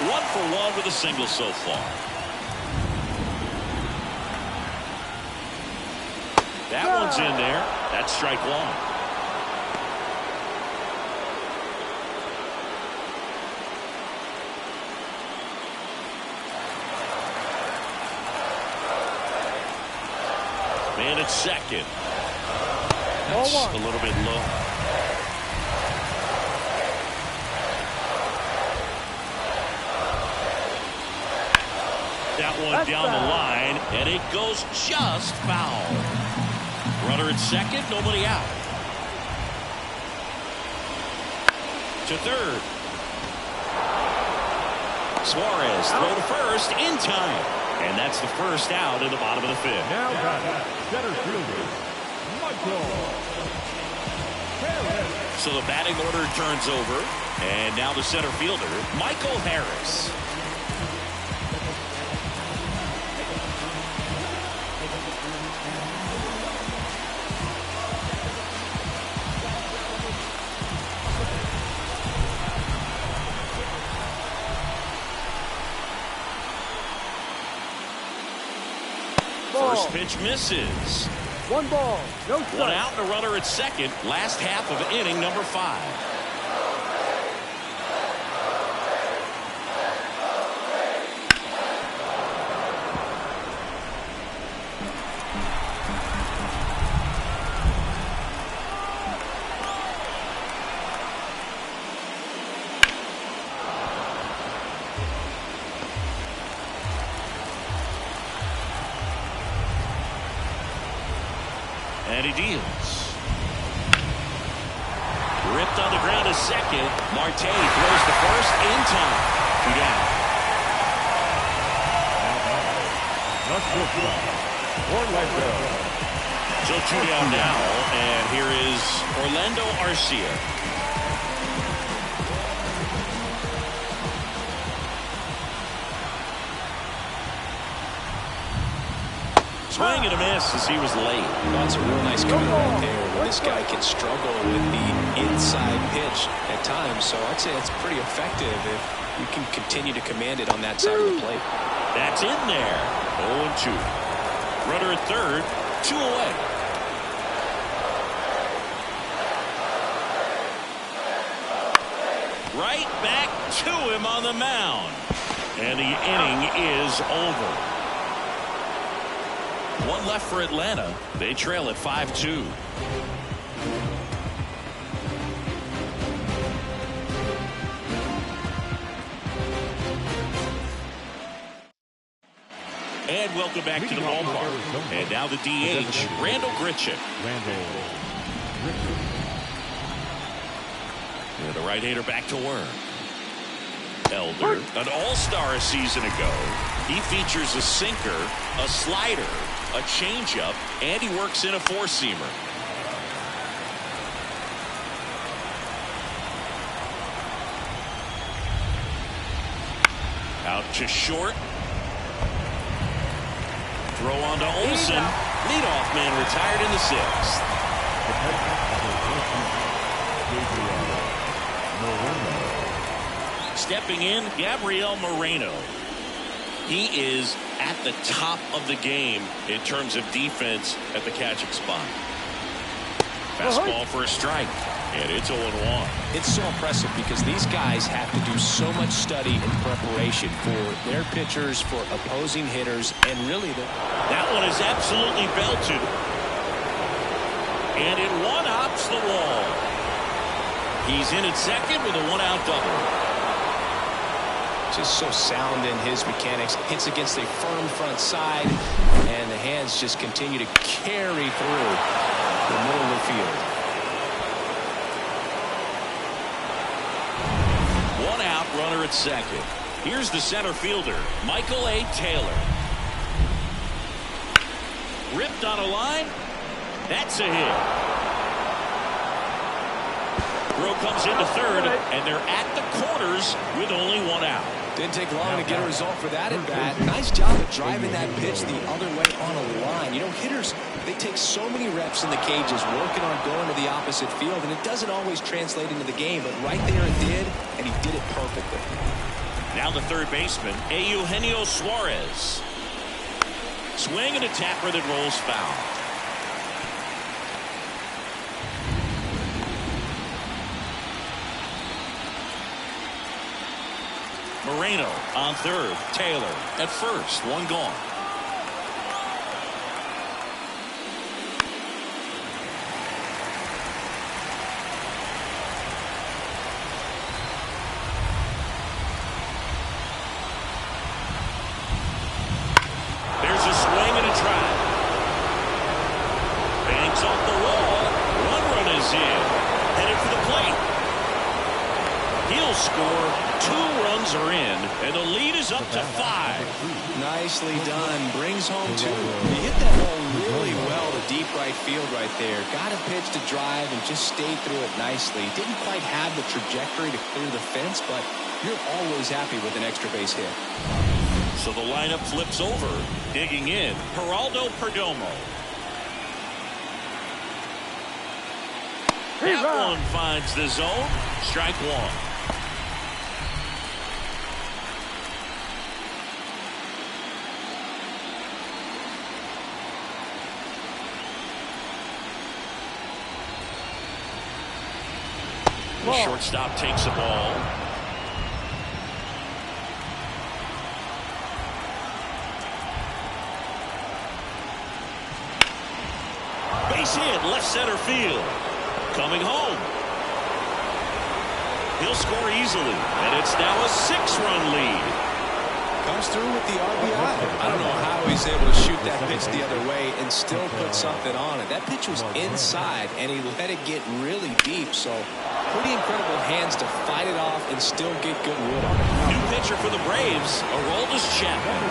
Speaker 1: 1 for 1 with a single so far. That one's in there. That's strike 1. And it's second. That's a little bit low. That one down the line, and it goes just foul. Runner at second, nobody out. To third. Suarez throw to first in time. And that's the first out in the bottom of the fifth.
Speaker 3: Now got center fielder, Michael Harris.
Speaker 1: So the batting order turns over. And now the center fielder, Michael Harris. First pitch misses.
Speaker 5: 1 ball, no strike.
Speaker 1: 1 out and a runner at second. Last half of inning number 5. And he deals. Ripped on the ground to second. Marte throws to first in time. 2 down. So 2 down now. And here is Orlando Arcia. Swing and a miss as he was late.
Speaker 4: That's a real nice commit right there. This guy can struggle with the inside pitch at times, so I'd say it's pretty effective if you can continue to command it on that side of the plate.
Speaker 1: That's in there. 0-2. Runner at third, 2 away. Right back to him on the mound. And the inning is over. 1 left for Atlanta. They trail at 5-2. And welcome back to the ballpark. And now the DH, Randall Grichuk. And the right-hander back to work. Elder, an all-star a season ago. He features a sinker, a slider, a changeup, and he works in a 4-seamer. Out to short. Throw on to Olsen. Leadoff man retired in the 6th. Stepping in, Gabriel Moreno. He is at the top of the game in terms of defense at the catching spot. Fastball for a strike, and it's 0-1.
Speaker 4: It's so impressive because these guys have to do so much study and preparation for their pitchers, for opposing hitters, and really
Speaker 1: that one is absolutely belted. And it one-hops the wall. He's in at second with a 1-out double.
Speaker 4: Just so sound in his mechanics. Hits against a firm front side, and the hands just continue to carry through the middle of the field.
Speaker 1: 1 out, runner at second. Here's the center fielder, Michael A. Taylor. Ripped on a line. That's a hit. Throw comes into third, and they're at the corners with only 1 out.
Speaker 4: Didn't take long to get a result for that at bat. Nice job of driving that pitch the other way on a line. You know, hitters, they take so many reps in the cages working on going to the opposite field, and it doesn't always translate into the game, but right there it did, and he did it perfectly.
Speaker 1: Now the third baseman, Eugenio Suarez. Swing and a tapper that rolls foul. Moreno on third. Taylor at first. 1 gone. score. 2 runs are in, and the lead is up to 5.
Speaker 4: Nicely done. Brings home 2. He hit that ball really well to deep right field right there. Got a pitch to drive and just stayed through it nicely. Didn't quite have the trajectory to clear the fence, but you're always happy with an extra base hit.
Speaker 1: So the lineup flips over. Digging in, Geraldo Perdomo. That one finds the zone. Strike 1. The shortstop takes the ball. Base hit, left center field. Coming home. He'll score easily, and it's now a 6-run lead.
Speaker 4: Comes through with the RBI. I don't know how he's able to shoot that pitch the other way and still put something on it. That pitch was inside, and he let it get really deep, so pretty incredible hands to fight it off and still get good wood on it.
Speaker 1: New pitcher for the Braves, Aroldis Chapman.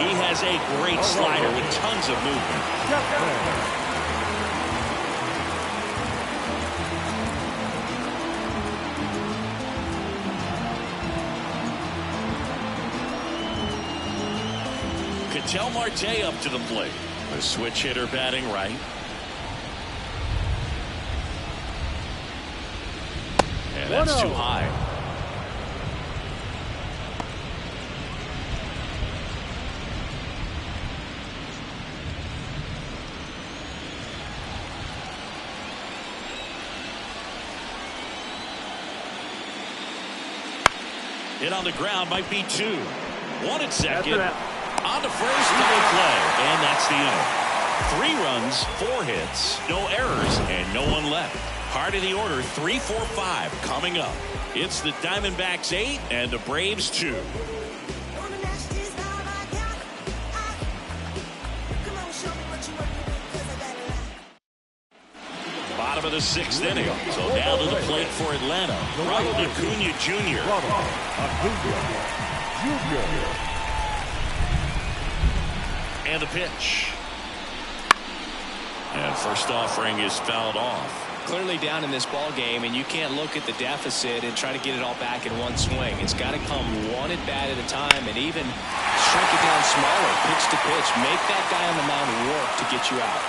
Speaker 1: He has a great slider with tons of movement. Ketel Marte up to the plate. A switch hitter batting right. And that's too high. Hit on the ground might be 2. 1 at second. On to first, double play, and that's the inning. 3 runs, 4 hits, no errors, and no one left. Part of the order, 3, 4, 5 coming up. It's the Diamondbacks 8 and the Braves 2. Bottom of the 6th inning. So now to the plate for Atlanta. Ronald Acuna Jr. And the pitch. And first offering is fouled off.
Speaker 4: Clearly down in this ball game, and you can't look at the deficit and try to get it all back in one swing. It's got to come one at bat at a time, and even shrink it down smaller, pitch to pitch. Make that guy on the mound work to get you out.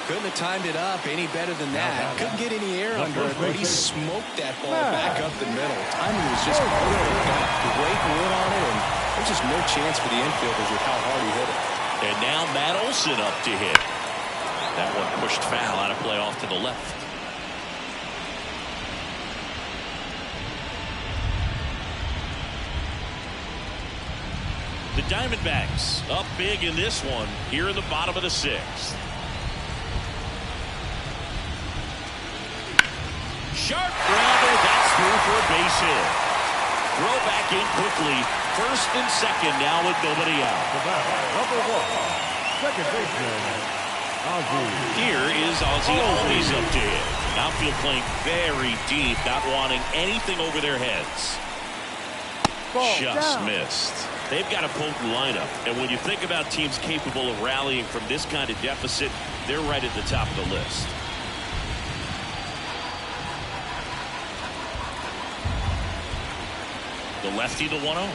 Speaker 4: Couldn't have timed it up any better than that. Couldn't get any air under it, but he smoked that ball back up the middle. Timing was just perfect. Got great wood on it, and there's just no chance for the infielders with how hard he hit it.
Speaker 1: And now Matt Olson up to hit. That one pushed foul out of play off to the left. The Diamondbacks up big in this one here in the bottom of the 6th. Sharp grounder, that's through for a base hit. Throw back in quickly. First and second now with nobody out.
Speaker 3: Number 1, second baseman, Ozzie.
Speaker 1: Here is Ozzie always up to hit. Outfield playing very deep, not wanting anything over their heads. Just missed. They've got a potent lineup, and when you think about teams capable of rallying from this kind of deficit, they're right at the top of the list. The lefty, the 1-0.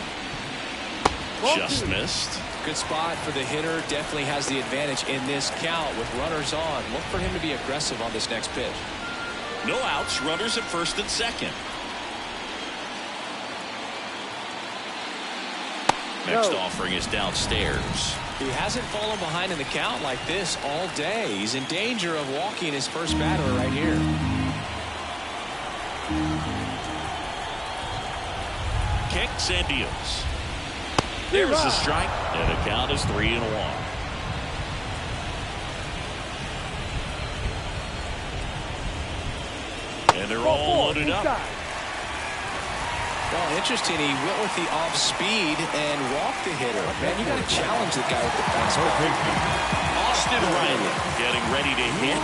Speaker 1: Just missed.
Speaker 4: Good spot for the hitter. Definitely has the advantage in this count with runners on. Look for him to be aggressive on this next pitch.
Speaker 1: No outs, runners at first and second. Next offering is downstairs.
Speaker 4: He hasn't fallen behind in the count like this all day. He's in danger of walking his first batter right here.
Speaker 1: Kicks and deals. There's the strike, and the count is 3-1. And they're all loaded up.
Speaker 4: Well, interesting. He went with the off speed and walked the hitter. Man, you got to challenge the guy with the fastball.
Speaker 1: Austin Riley getting ready to hit.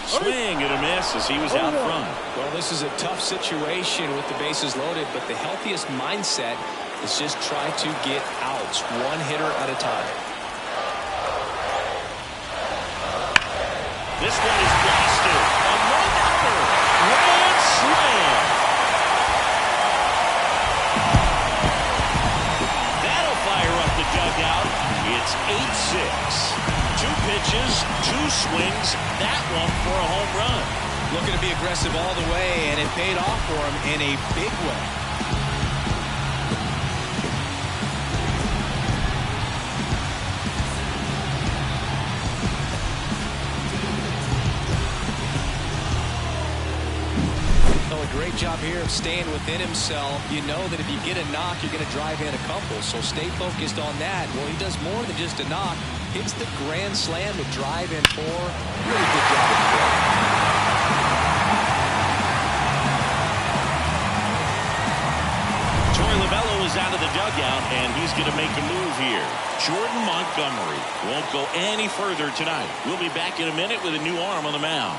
Speaker 1: Swing and a miss as he was out front.
Speaker 4: Well, this is a tough situation with the bases loaded, but the healthiest mindset is just try to get outs, one hitter at a time.
Speaker 1: This one is blasted. A no-doubter. Grand slam. That'll fire up the dugout. It's 8-6. 2 pitches, 2 swings. That one for a home run.
Speaker 4: Looking to be aggressive all the way, and it paid off for him in a big way. Well, a great job here of staying within himself. You know that if you get a knock, you're going to drive in a couple, so stay focused on that. Well, he does more than just a knock. Hits the grand slam to drive in 4. Really good job of the play.
Speaker 1: Torey Lovullo is out of the dugout, and he's going to make a move here. Jordan Montgomery won't go any further tonight. We'll be back in a minute with a new arm on the mound.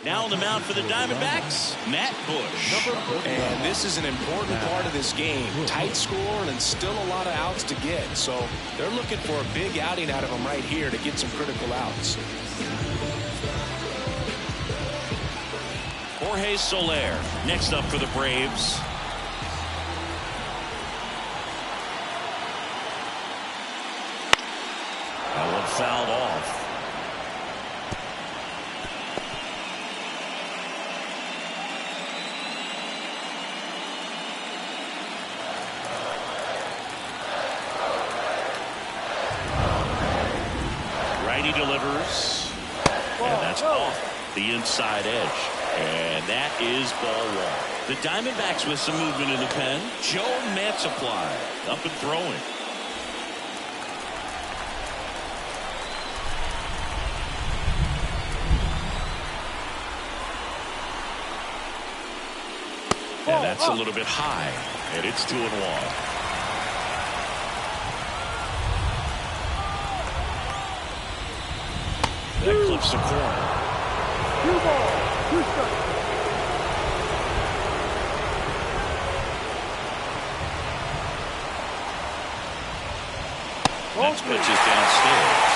Speaker 1: Now on the mound for the Diamondbacks, Matt Bush.
Speaker 4: And this is an important part of this game. Tight score and still a lot of outs to get. So they're looking for a big outing out of him right here to get some critical outs.
Speaker 1: Jorge Soler next up for the Braves. That one fouled off. Righty delivers, and that's off the inside edge. And that is ball 1. The Diamondbacks with some movement in the pen. Joe Mantiply up and throwing. And that's a little bit high, and it's 2-1. That clips the corner.
Speaker 5: 2 balls, 2 strikes.
Speaker 1: Next pitch is downstairs.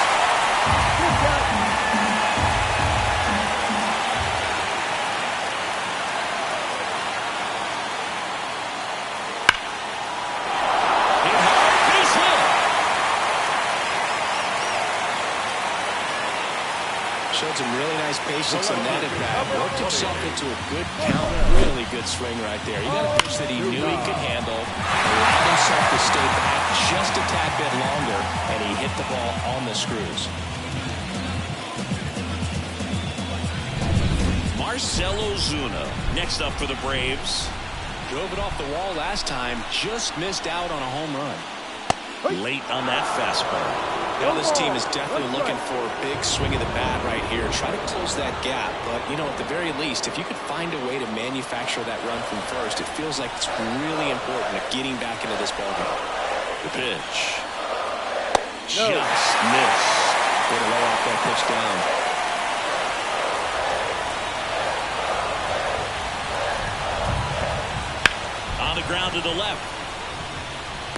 Speaker 4: Showed some really nice patience in that at bat. Worked himself into a good count. Really good swing right there. He got a pitch that he knew he could handle. Allowed himself to stay back just a tad bit longer, and he hit the ball on the screws.
Speaker 1: Marcell Ozuna next up for the Braves.
Speaker 4: Drove it off the wall last time. Just missed out on a home run.
Speaker 1: Late on that fastball.
Speaker 4: Now this team is definitely looking for a big swing of the bat right here. Try to close that gap. But, you know, at the very least, if you could find a way to manufacture that run from first, it feels like it's really important at getting back into this ballgame.
Speaker 1: The pitch. Just missed.
Speaker 4: Way to lay off that pitch down.
Speaker 1: On the ground to the left.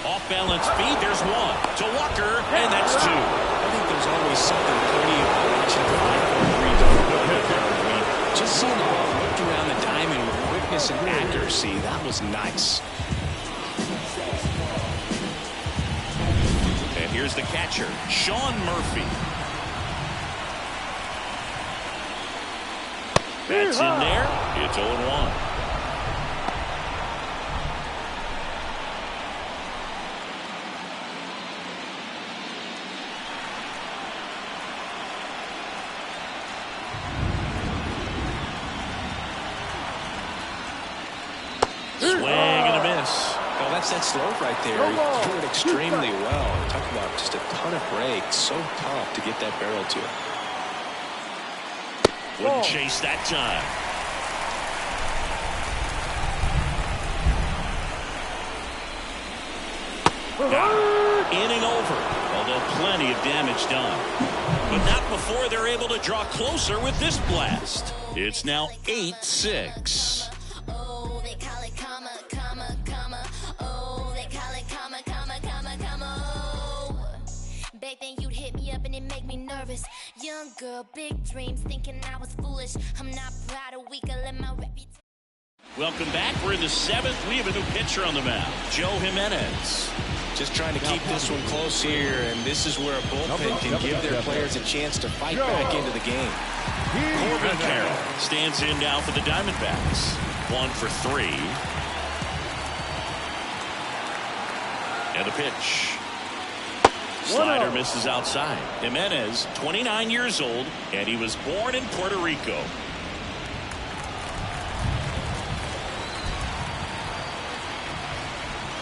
Speaker 1: Off-balance feed, there's 1 to Walker, and that's 2.
Speaker 4: I think there's always something pretty about watching the 5-4-3 double. I mean, just seeing the ball whipped around the diamond with quickness and accuracy, that was nice.
Speaker 1: And here's the catcher, Sean Murphy. That's in there. It's 0-1. Swing and a miss.
Speaker 4: Well, that's that slope right there. He threw it extremely well. Talk about just a ton of breaks. So tough to get that barrel to.
Speaker 1: Wouldn't chase that time. Inning over, although plenty of damage done. But not before they're able to draw closer with this blast. It's now 8-6.
Speaker 6: Oh, they call it comma, comma, comma. Oh, they call it comma, comma, comma, comma. Oh, back then you'd hit me up and it make me nervous. Young girl, big dreams, thinking I was foolish. I'm not proud of weak, I let my reputation.
Speaker 1: Welcome back. We're in the 7th. We have a new pitcher on the mound, Joe Jimenez.
Speaker 4: Just trying to keep this one close here, and this is where a bullpen can give their players a chance to fight back into the game.
Speaker 1: Corbin Carroll stands in now for the Diamondbacks. 1 for 3. And the pitch. Slider misses outside. Jimenez, 29 years old, and he was born in Puerto Rico.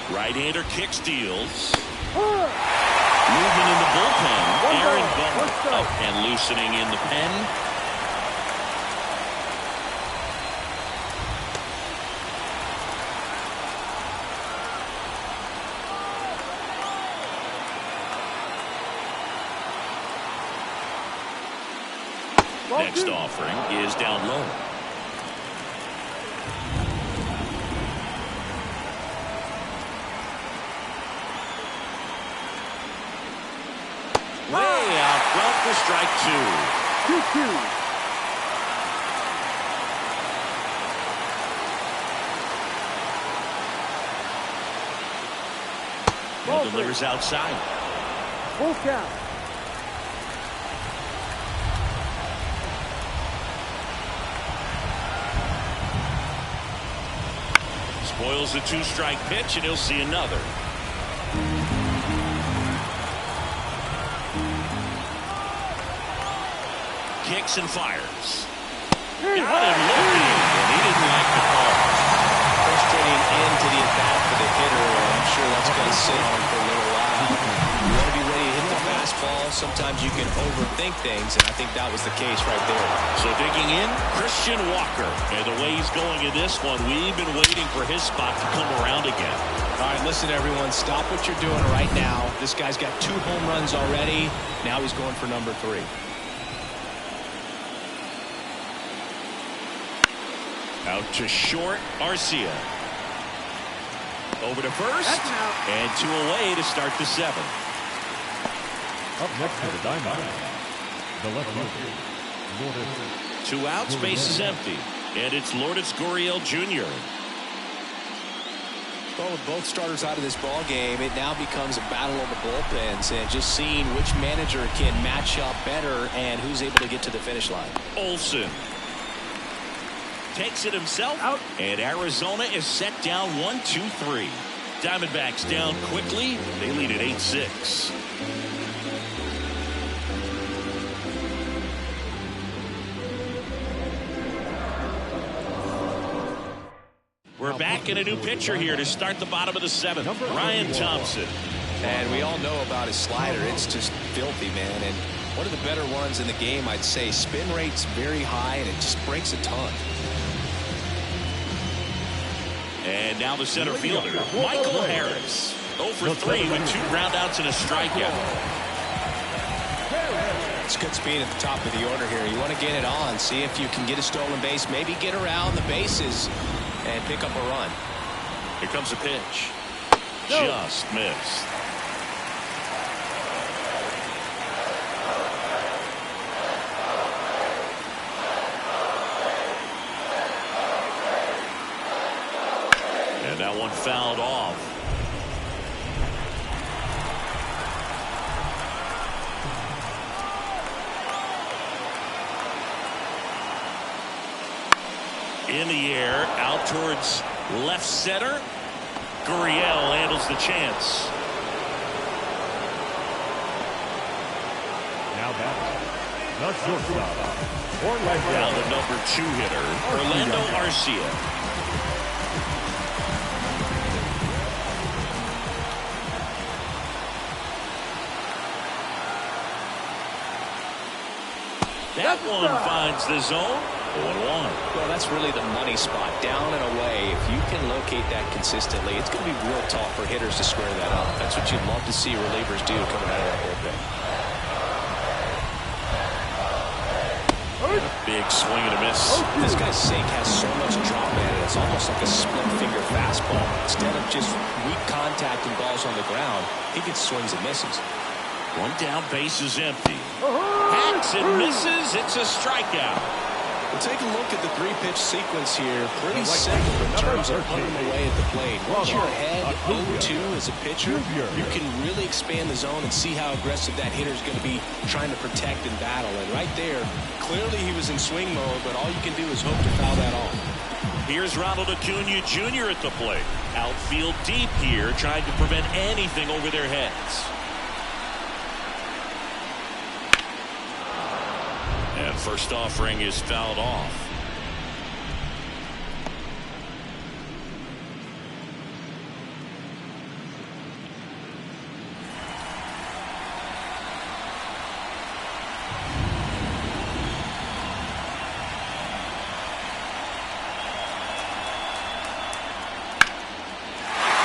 Speaker 1: Right-hander kick steals. Movement in the bullpen. Aaron Bummer up and loosening in the pen. Next offering is down low. Way out front for strike 2.
Speaker 5: 2-2.
Speaker 1: Ball delivers outside.
Speaker 5: Full count.
Speaker 1: Spoils a 2-strike pitch, and he'll see another. Kicks and fires. Got him looking, and he didn't like the call.
Speaker 4: Frustrating end to the at-bat for the hitter, and I'm sure that's going to sit on him for a little while. You want to be ready to hit the fastball. Sometimes you can overthink things, and I think that was the case right there.
Speaker 1: So digging in, Christian Walker. And the way he's going in this one, we've been waiting for his spot to come around again.
Speaker 4: All right, listen, everyone. Stop what you're doing right now. This guy's got 2 home runs already. Now he's going for number 3.
Speaker 1: Out to short, Arcia. Over to first, and 2 away to start the 7th.
Speaker 3: Up next for the Diamondbacks, the left fielder, Lourdes.
Speaker 1: 2 outs, base is empty, and it's Lourdes Gurriel Jr.
Speaker 4: Well, with both starters out of this ball game, it now becomes a battle of the bullpens, and just seeing which manager can match up better and who's able to get to the finish line.
Speaker 1: Olsen takes it himself out, and Arizona is set down 1-2-3. Diamondbacks down quickly. They lead at 8-6. We're back in a new pitcher here to start the bottom of the 7th. Ryan Thompson.
Speaker 4: And we all know about his slider. It's just filthy, man. And one of the better ones in the game, I'd say. Spin rate's very high, and it just breaks a ton.
Speaker 1: And now the center fielder, Michael Harris. 0 for 3 with 2 groundouts and a strikeout.
Speaker 4: It's good speed at the top of the order here. You want to get it on, see if you can get a stolen base, maybe get around the bases and pick up a run.
Speaker 1: Here comes a pitch. Just missed. And that one fouled off. In the air, out towards left center. Gurriel handles the chance.
Speaker 3: Now batting, the shortstop.
Speaker 1: Now the number 2 hitter, Orlando Arcia. That one finds the zone. 0-1.
Speaker 4: Well, that's really the money spot, down and away. If you can locate that consistently, it's going to be real tough for hitters to square that up. That's what you'd love to see relievers do coming out of that bullpen.
Speaker 1: Big swing and a miss.
Speaker 4: This guy's sink has so much drop at it. It's almost like a split-finger fastball. Instead of just weak contact and balls on the ground, he gets swings and misses.
Speaker 1: One down, base is empty. Hacks and misses. It's a strikeout.
Speaker 4: We'll take a look at the three-pitch sequence here. Pretty simple in terms of putting them away at the plate. Once you're ahead 0-2 as a pitcher, you can really expand the zone and see how aggressive that hitter is going to be trying to protect and battle. And right there, clearly he was in swing mode, but all you can do is hope to foul that off.
Speaker 1: Here's Ronald Acuna Jr. at the plate. Outfield deep here, trying to prevent anything over their heads. And first offering is fouled off.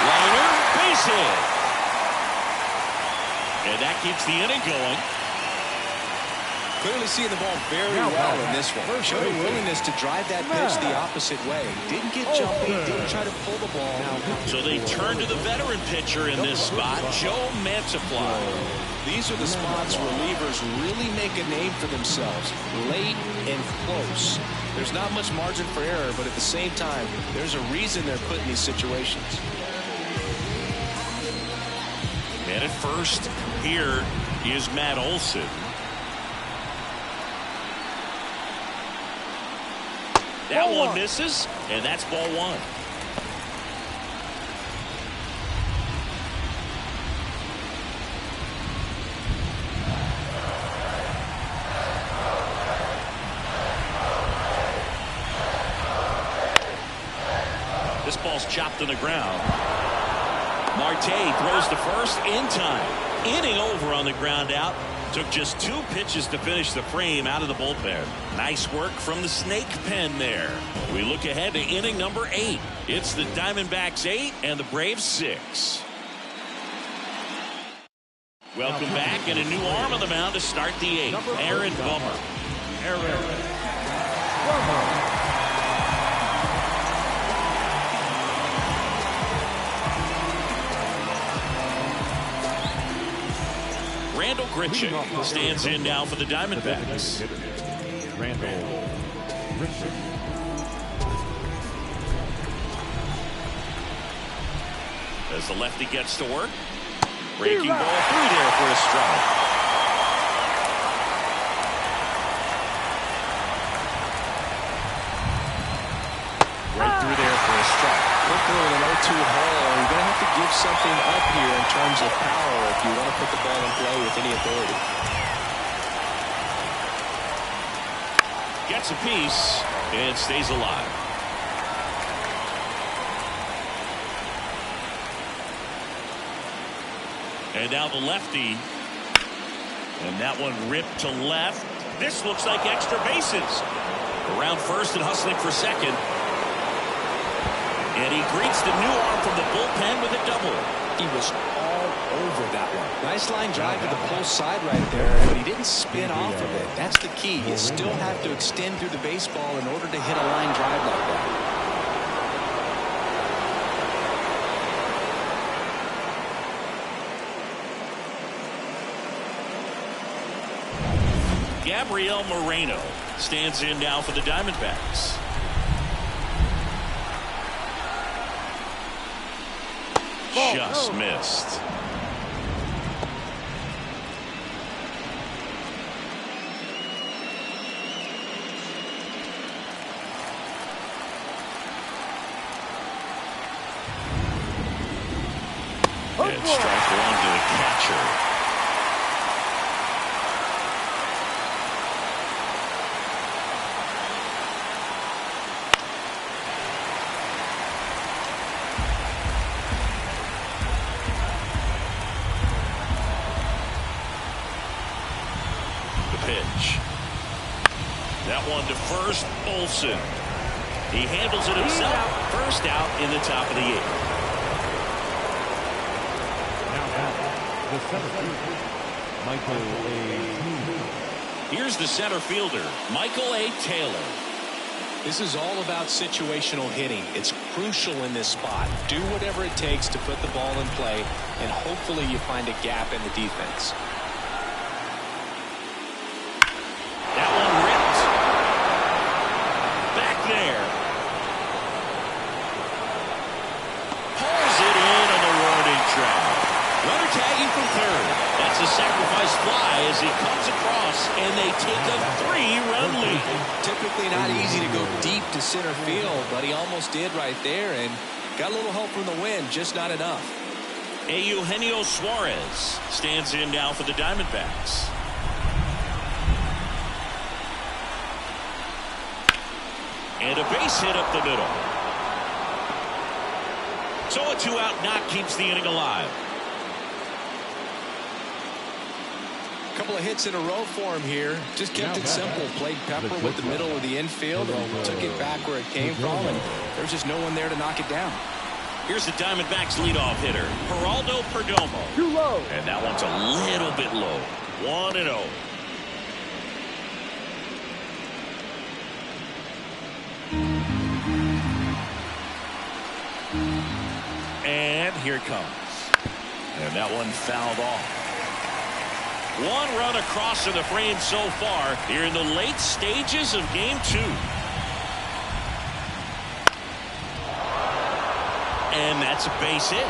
Speaker 1: Liner, base hit. And that keeps the inning going.
Speaker 4: Clearly seeing the ball very well in this one. Showed a willingness to drive that pitch the opposite way. Didn't get jumpy, didn't try to pull the ball.
Speaker 1: So they turn to the veteran pitcher in this spot, Joe Mantiply.
Speaker 4: These are the spots relievers really make a name for themselves. Late and close. There's not much margin for error, but at the same time, there's a reason they're put in these situations.
Speaker 1: And at first, here is Matt Olson. That one misses, and that's ball one. This ball's chopped on the ground. Marte throws the first in time. Inning over on the ground out. Took just 2 pitches to finish the frame out of the bullpen. Nice work from the snake pen there. We look ahead to inning number 8. It's the Diamondbacks 8 and the Braves 6. Welcome back, and a new arm on the mound to start the 8th. Aaron Bummer. Randall Grichuk stands in now for the Diamondbacks.
Speaker 3: Randall Grichuk.
Speaker 1: As the lefty gets to work. Breaking ball through there for a strike. Right through there for a strike.
Speaker 4: Quickly with an 0-2 hole, you're going to have to give something up here in terms of power if you want to put the ball in play with any authority.
Speaker 1: Gets a piece and stays alive. And now the lefty. And that one ripped to left. This looks like extra bases. Around first and hustling for second. And he greets the new arm from the bullpen with a double.
Speaker 4: He was all over that one. Nice line drive to the pull side right there, but he didn't spin off of it. That's the key. You still have to extend through the baseball in order to hit a line drive like that.
Speaker 1: Gabriel Moreno stands in now for the Diamondbacks. Just missed. And strike one to the catcher. Pitch. That one to first, Olsen. He handles it himself. First out in the top of the 8th.
Speaker 3: Now the center fielder, Michael A. Taylor.
Speaker 1: Here's the center fielder, Michael A. Taylor.
Speaker 4: This is all about situational hitting. It's crucial in this spot. Do whatever it takes to put the ball in play, and hopefully you find a gap in the defense.
Speaker 1: That one ripped. Back there. Pulls it in on the warning track. Runner tagging from third. That's a sacrifice fly as he comes across, and they take a 3-run lead.
Speaker 4: Typically not easy to go deep to center field, but he almost did right there and got a little help from the wind, just not enough.
Speaker 1: Eugenio Suarez stands in now for the Diamondbacks. And a base hit up the middle. So a 2-out knock keeps the inning alive.
Speaker 4: Couple of hits in a row for him here. Just kept it simple. Played pepper with the middle of the infield and took it back where it came from, and there's just no one there to knock it down.
Speaker 1: Here's the Diamondbacks leadoff hitter, Geraldo Perdomo.
Speaker 5: Too low.
Speaker 1: And that one's a little bit low. 1-0. And here it comes. And that one fouled off. 1 run across in the frame so far here in the late stages of game 2. And that's a base hit.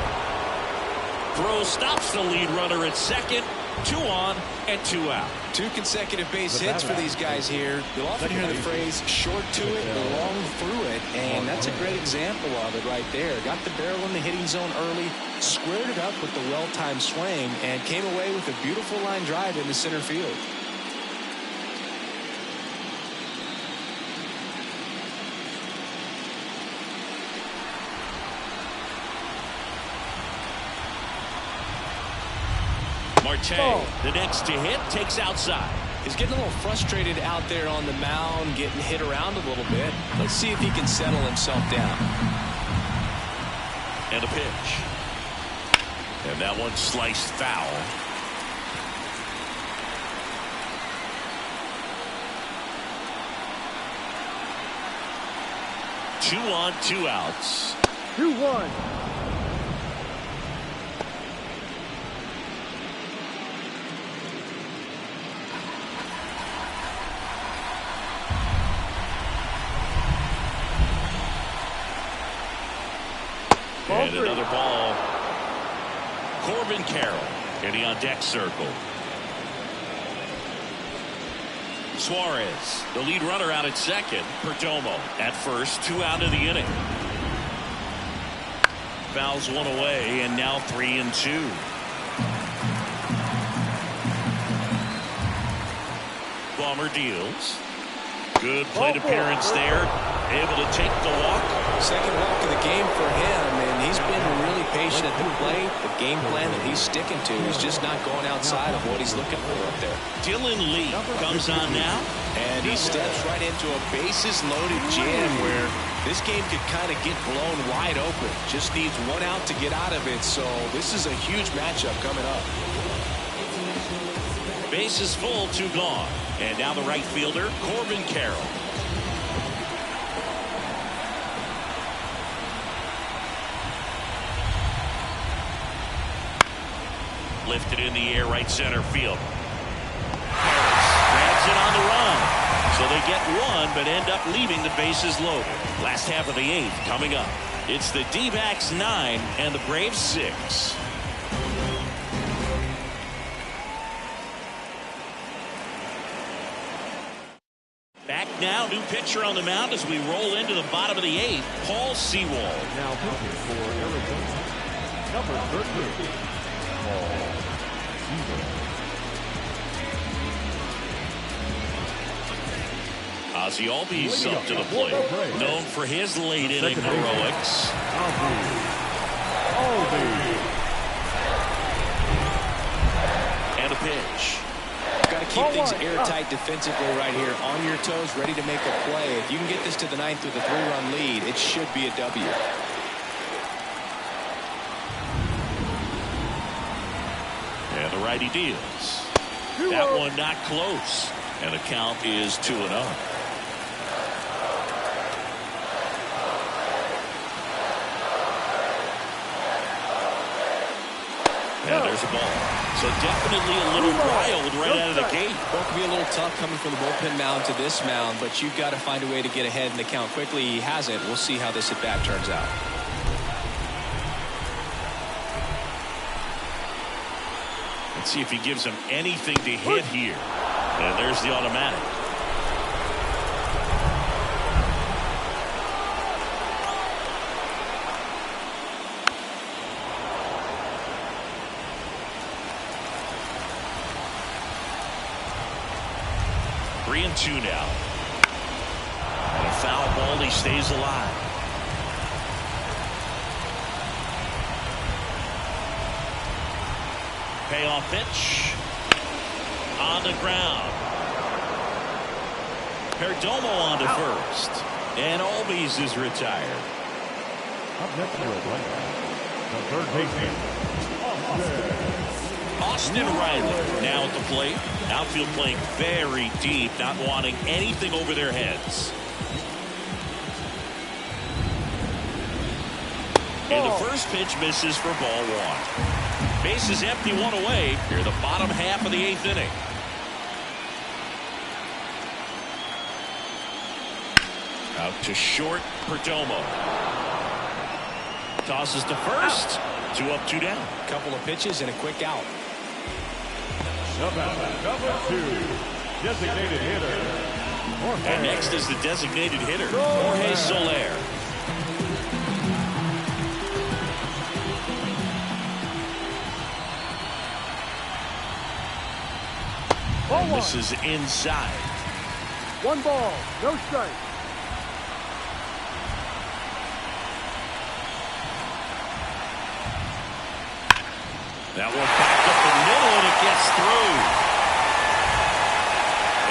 Speaker 1: Throw stops the lead runner at second. 2 on and 2 out.
Speaker 4: 2 consecutive base hits for these guys here. You'll often hear the phrase short to it, long through it, and that's a great example of it right there. Got the barrel in the hitting zone early, squared it up with the well-timed swing, and came away with a beautiful line drive into center field.
Speaker 1: Marte, the next to hit, takes outside.
Speaker 4: He's getting a little frustrated out there on the mound, getting hit around a little bit. Let's see if he can settle himself down.
Speaker 1: And a pitch. And that one sliced foul. Two on, 2 outs.
Speaker 5: 2-1.
Speaker 1: And another ball. Corbin Carroll getting on deck circle. Suarez, the lead runner, out at second. Perdomo at first. 2 out of the inning. Fouls 1 away, and now 3-2. Bomber deals. Good plate appearance there. Able to take the walk.
Speaker 4: Second walk of the game for him, and he's been really patient at the plate. The game plan that he's sticking to is just not going outside of what he's looking for up there.
Speaker 1: Dylan Lee comes on now.
Speaker 4: And he steps right into a bases-loaded jam where this game could kind of get blown wide open. Just needs 1 out to get out of it, so this is a huge matchup coming up.
Speaker 1: Bases full, 2 gone. And now the right fielder, Corbin Carroll. Lifted in the air, right center field. Harris grabs it on the run. So they get 1, but end up leaving the bases loaded. Last half of the 8th coming up. It's the D-backs 9 and the Braves 6. Back now, new pitcher on the mound as we roll into the bottom of the 8th, Paul Sewald.
Speaker 3: Now pitching for Arizona, number 13, Paul Sewald.
Speaker 1: Ozzie Albies up to the plate, known for his late inning heroics. And a pitch.
Speaker 4: Got to keep things airtight defensively right here. On your toes, ready to make a play. If you can get this to the ninth with a 3-run lead, it should be a W.
Speaker 1: And the righty deals. That one not close. And the count is 2-0. And there's a ball. So definitely a little wild right out of the gate.
Speaker 4: Well, it can be a little tough coming from the bullpen mound to this mound, but you've got to find a way to get ahead in the count quickly. He hasn't. We'll see how this at-bat turns out.
Speaker 1: Let's see if he gives him anything to hit here. And there's the automatic. Three and two now. And a foul ball. He stays alive. Payoff pitch. On the ground. Perdomo on to first. And Albies is retired.
Speaker 3: Up next to it, the third baseman,
Speaker 1: Austin Riley now at the plate. Outfield playing very deep, not wanting anything over their heads. And the first pitch misses for ball one. Bases empty, one away. Here the bottom half of the eighth inning. Out to short, Perdomo. Tosses to first. 2 up, 2 down.
Speaker 4: Couple of pitches and a quick out.
Speaker 3: number 2, designated hitter.
Speaker 1: And next is the designated hitter, Jorge Soler. And this is inside.
Speaker 5: 1 ball, no strike.
Speaker 1: That one backed up the middle, and it gets through.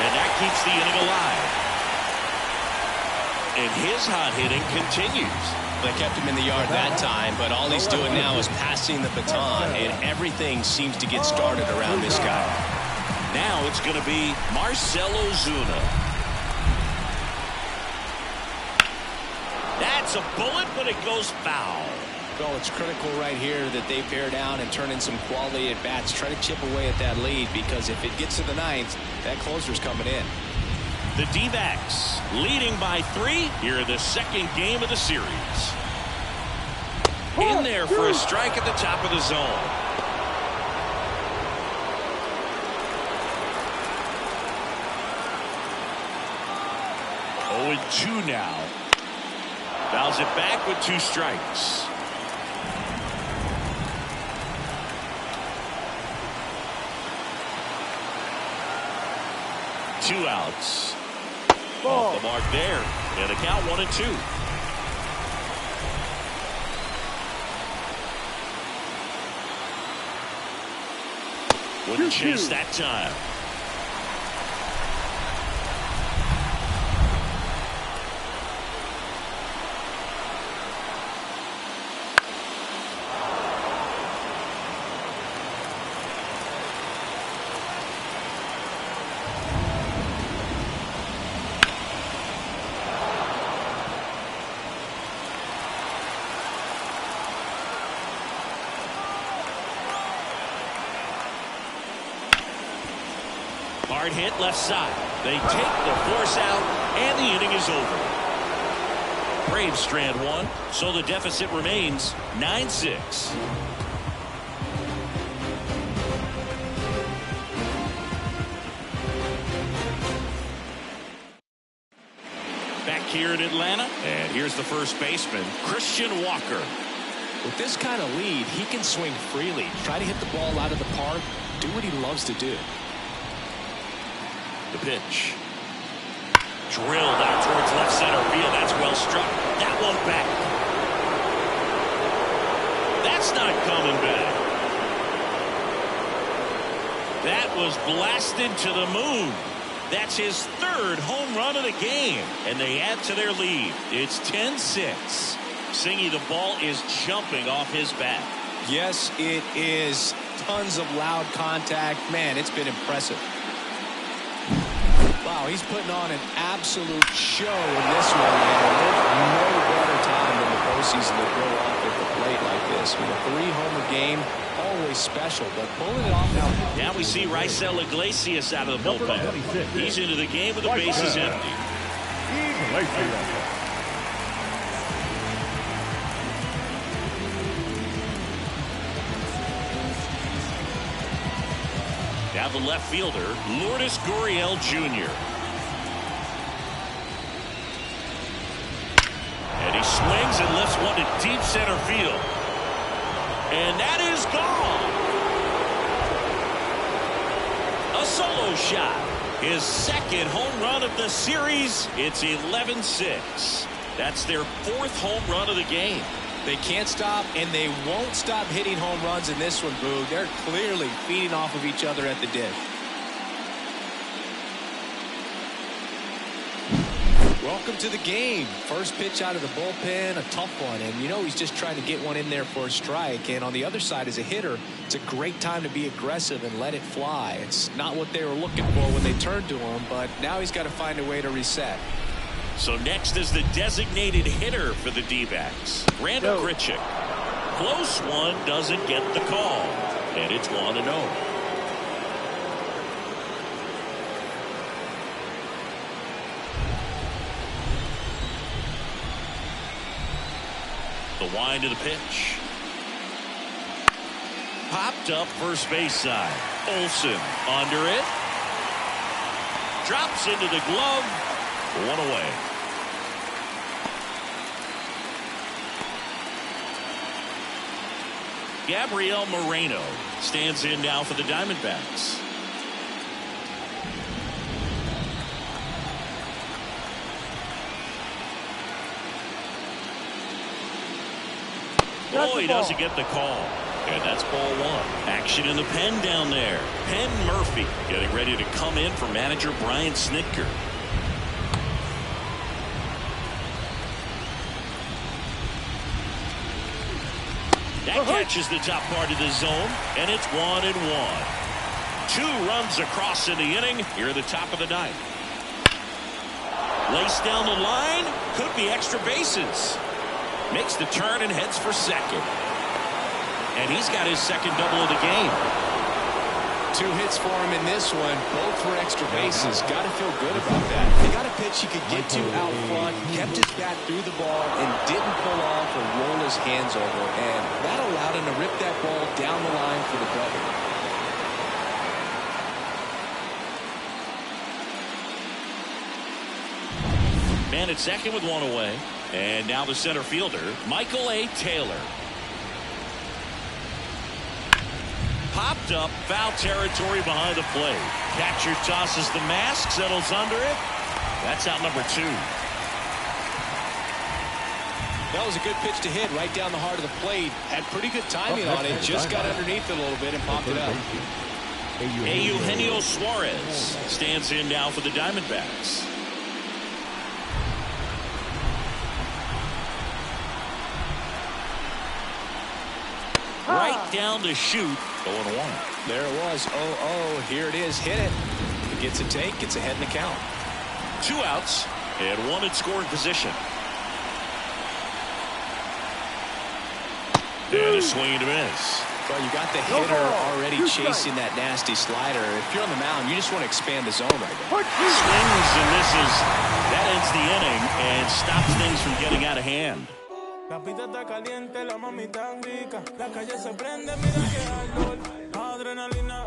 Speaker 1: And that keeps the inning alive. And his hot hitting continues.
Speaker 4: They kept him in the yard that time, but all he's doing now is passing the baton, and everything seems to get started around this guy.
Speaker 1: Now it's going to be Marcell Ozuna. That's a bullet, but it goes foul.
Speaker 4: Well, it's critical right here that they bear down and turn in some quality at bats. Try to chip away at that lead, because if it gets to the ninth, that closer's coming in.
Speaker 1: The D-backs leading by 3 here in the second game of the series. In there for a strike at the top of the zone. Oh, and 2 now. Fouls it back with 2 strikes. Two outs. Off the mark there. And a count 1 and 2. Wouldn't chase that time. Hard hit left side. They take the force out, and the inning is over. Braves strand 1, so the deficit remains 9-6. Back here in Atlanta, and here's the first baseman, Christian Walker.
Speaker 4: With this kind of lead, he can swing freely, try to hit the ball out of the park, do what he loves to do.
Speaker 1: The pitch. Drilled out towards left center field. That's well struck. That one back. That's not coming back. That was blasted to the moon. That's his third home run of the game, and they add to their lead. It's 10-6. Singy, the ball is jumping off his bat.
Speaker 4: Yes, it is. Tons of loud contact. Man, it's been impressive. Wow, he's putting on an absolute show in this one, man. There's no better time than the postseason to go off at the plate like this. With a 3-homer game, always special, but pulling it off now.
Speaker 1: Now we see Raisel Iglesias out of the bullpen. He's into the game with the bases empty. Now the left fielder, Lourdes Gurriel Jr. And he swings and lifts one to deep center field. And that is gone. A solo shot. His second home run of the series. It's 11-6. That's their fourth home run of the game.
Speaker 4: They can't stop, and they won't stop hitting home runs in this one, Boog. They're clearly feeding off of each other at the dish. Welcome to the game. First pitch out of the bullpen, a tough one. And, you know, he's just trying to get one in there for a strike. And on the other side, as a hitter, it's a great time to be aggressive and let it fly. It's not what they were looking for when they turned to him, but now he's got to find a way to reset.
Speaker 1: So next is the designated hitter for the D-backs, Randal Grichuk. Close one, doesn't get the call, and it's 1-0. The wind of the pitch. Popped up first base side. Olsen under it. Drops into the glove. One away. Gabriel Moreno stands in now for the Diamondbacks. Oh, he doesn't get the call. And that's ball one. Action in the pen down there. Penn Murphy getting ready to come in for manager Brian Snitker. That catches the top part of the zone, and it's 1-1. 2 runs across in the inning here at the top of the ninth. Laced down the line, could be extra bases. Makes the turn and heads for second. And he's got his second double of the game.
Speaker 4: 2 hits for him in this one, both for extra bases. Got to feel good about that. He got a pitch he could get to out front, kept his bat through the ball, and didn't pull off or roll his hands over. And that allowed him to rip that ball down the line for the double.
Speaker 1: Man at second with 1 away. And now the center fielder, Michael A. Taylor. Popped up, foul territory behind the plate. Catcher tosses the mask, settles under it. That's out number 2.
Speaker 4: That was a good pitch to hit right down the heart of the plate. Had pretty good timing on it. Just got underneath it a little bit and popped it up.
Speaker 1: Eugenio Suarez stands in now for the Diamondbacks. Right down to shoot. 0-1.
Speaker 4: There it was. 0-0. Here it is. Hit it. It gets a take. Gets ahead in the count.
Speaker 1: 2 outs and 1 in scoring position. And a swing and a miss.
Speaker 4: Well, you got the hitter already chasing that nasty slider. If you're on the mound, you just want to expand the zone right now.
Speaker 1: Swings and misses. That ends the inning and stops things from getting out of hand.
Speaker 7: La pista está caliente, la mami tan rica. La calle se prende, mira que calor. Adrenalina.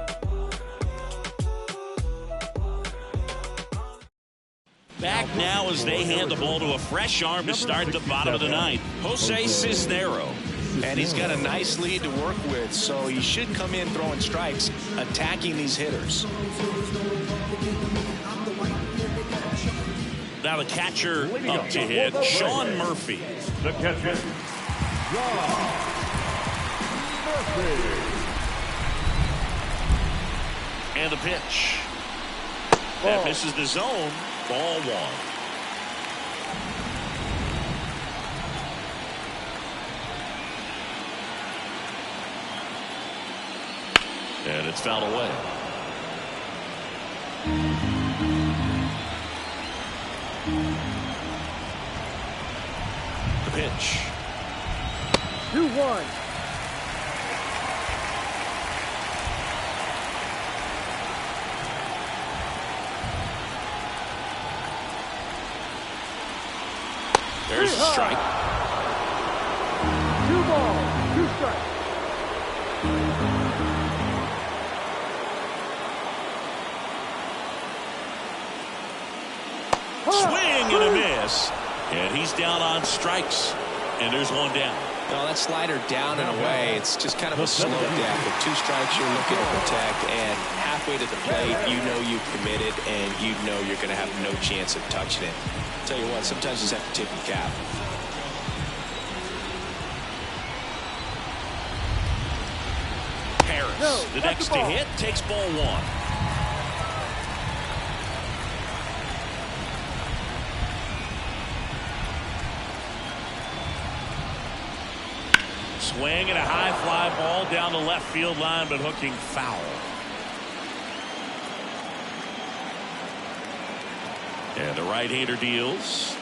Speaker 1: Back now as they hand the ball to a fresh arm to start the bottom of the ninth. Jose Cisnero.
Speaker 4: And he's got a nice lead to work with, so he should come in throwing strikes, attacking these hitters.
Speaker 1: Now the catcher up to hit, Sean Murphy.
Speaker 3: The catcher, Sean Murphy.
Speaker 1: And the pitch. That misses the zone. Ball 1. And it's fouled away. The pitch.
Speaker 5: 2-1.
Speaker 1: There's a strike.
Speaker 5: 2 balls, 2 strikes.
Speaker 1: Swing and a miss. And he's down on strikes. And there's 1 down.
Speaker 4: No, that slider down and away. It's just kind of a slow death. With 2 strikes, you're looking to protect. And halfway to the plate, you know you committed, and you know you're going to have no chance of touching it. Tell you what, sometimes you just have to tip your cap.
Speaker 1: Harris, the next to hit, takes ball 1. Swing and a high fly ball down the left field line, but hooking foul. And the right-hander deals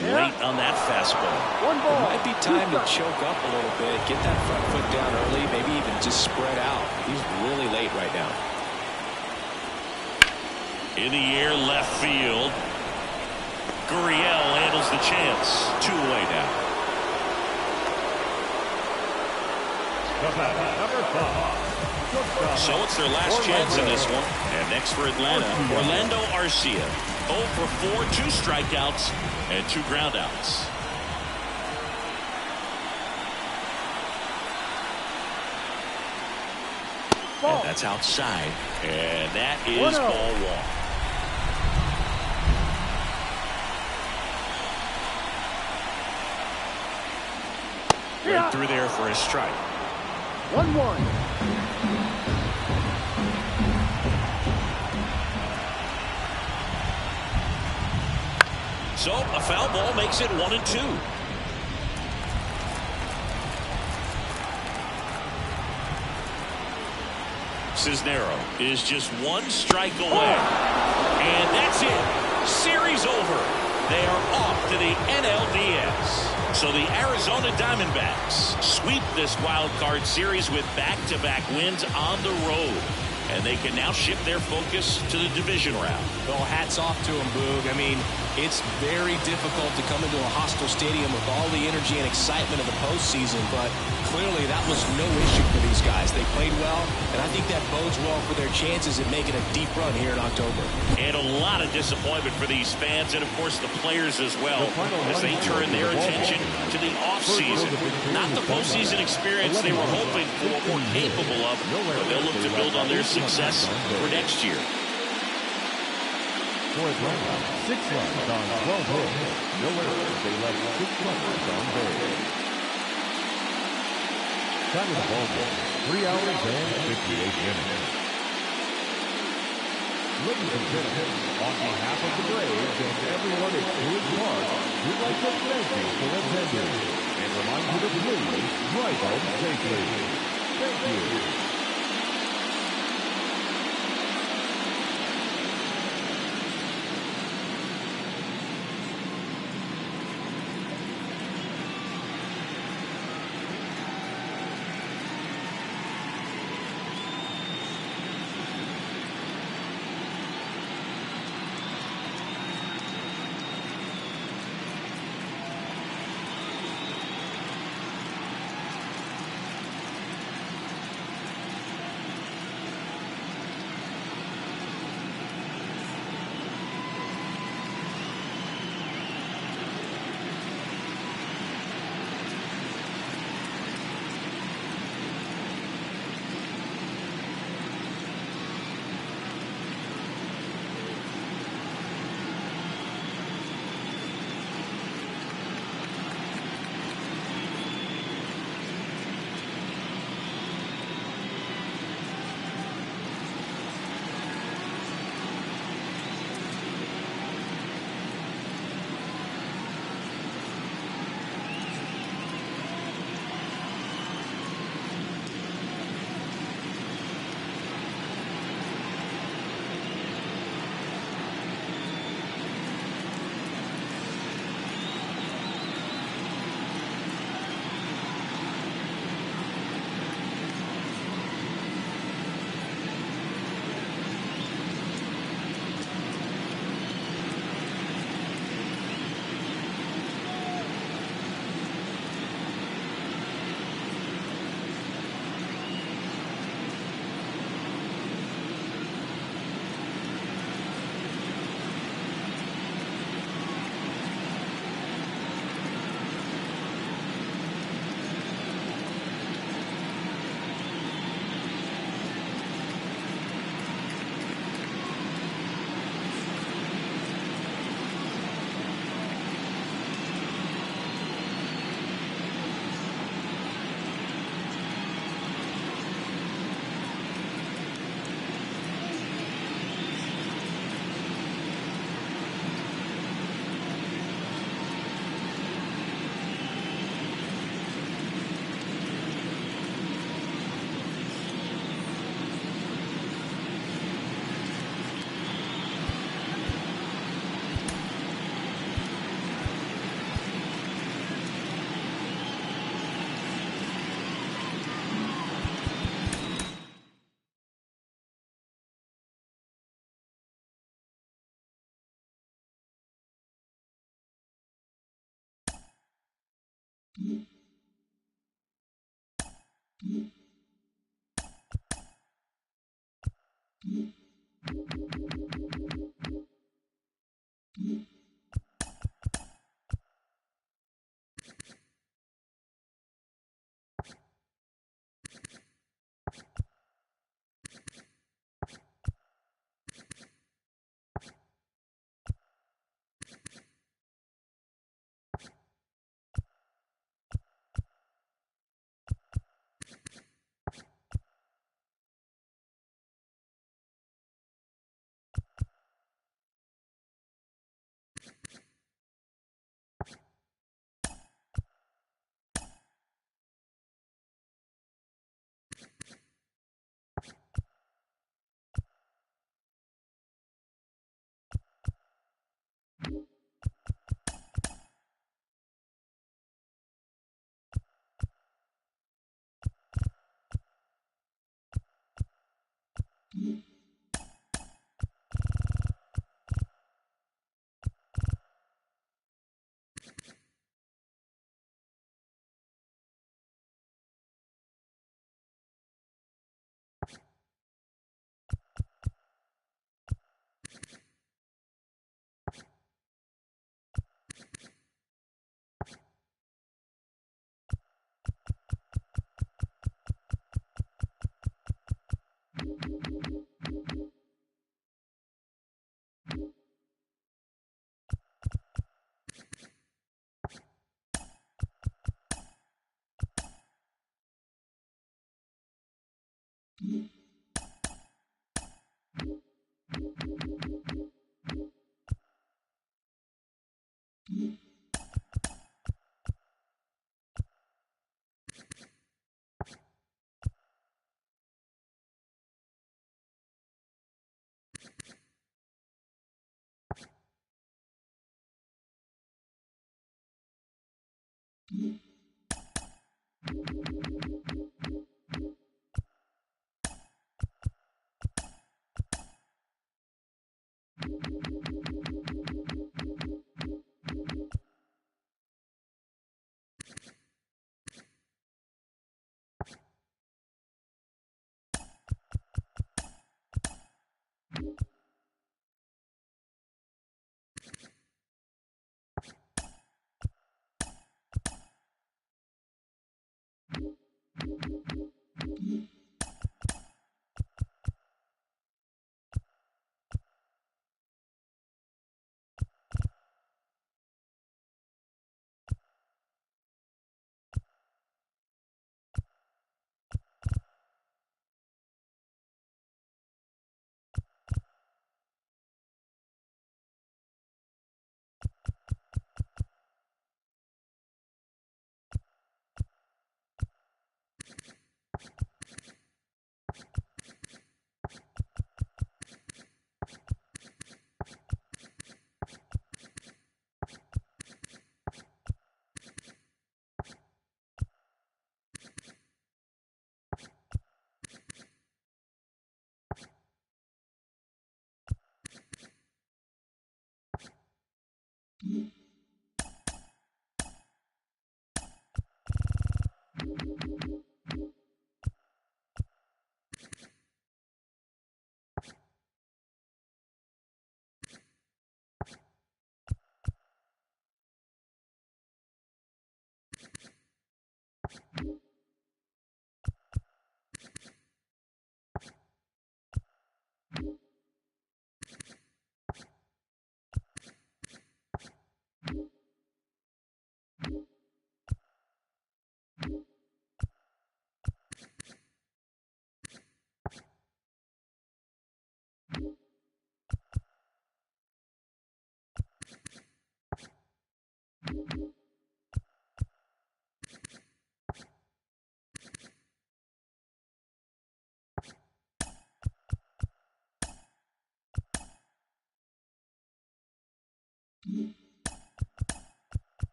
Speaker 1: late on that fastball.
Speaker 5: 1 ball.
Speaker 4: It might be time to choke up a little bit, get that front foot down early, maybe even just spread out. He's really late right now.
Speaker 1: In the air, left field. Gurriel handles the chance. 2 away now. So it's their last chance in this one. And next for Atlanta, Orlando Arcia. 0 for 4, 2 strikeouts, and 2 groundouts. And that's outside. And that is ball 1. Right through there for a strike.
Speaker 5: 1-1.
Speaker 1: So a foul ball makes it 1-2. Cisnero is just 1 strike away. And that's it. Series over. They are off to the NLDS. So the Arizona Diamondbacks sweep this wild card series with back-to-back wins on the road. And they can now shift their focus to the division round.
Speaker 4: Well, hats off to him, Boog. I mean, it's very difficult to come into a hostile stadium with all the energy and excitement of the postseason, but clearly that was no issue for these guys. They played well, and I think that bodes well for their chances at making a deep run here in October.
Speaker 1: And a lot of disappointment for these fans and, of course, the players as well as they turn their attention to the offseason. Not the postseason experience they were hoping for or capable of, but they'll look to build on their success for next year.
Speaker 3: For Atlanta, 6 runs on 12 hits. No errors. They left 6 runners on base. Time of the ball game, 3 hours and 58 minutes. Ladies and gentlemen, on behalf of the Braves and everyone at Coors Park, we'd like to thank you for attending and remind you to please drive home safely. Thank you.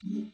Speaker 6: Mm-hmm.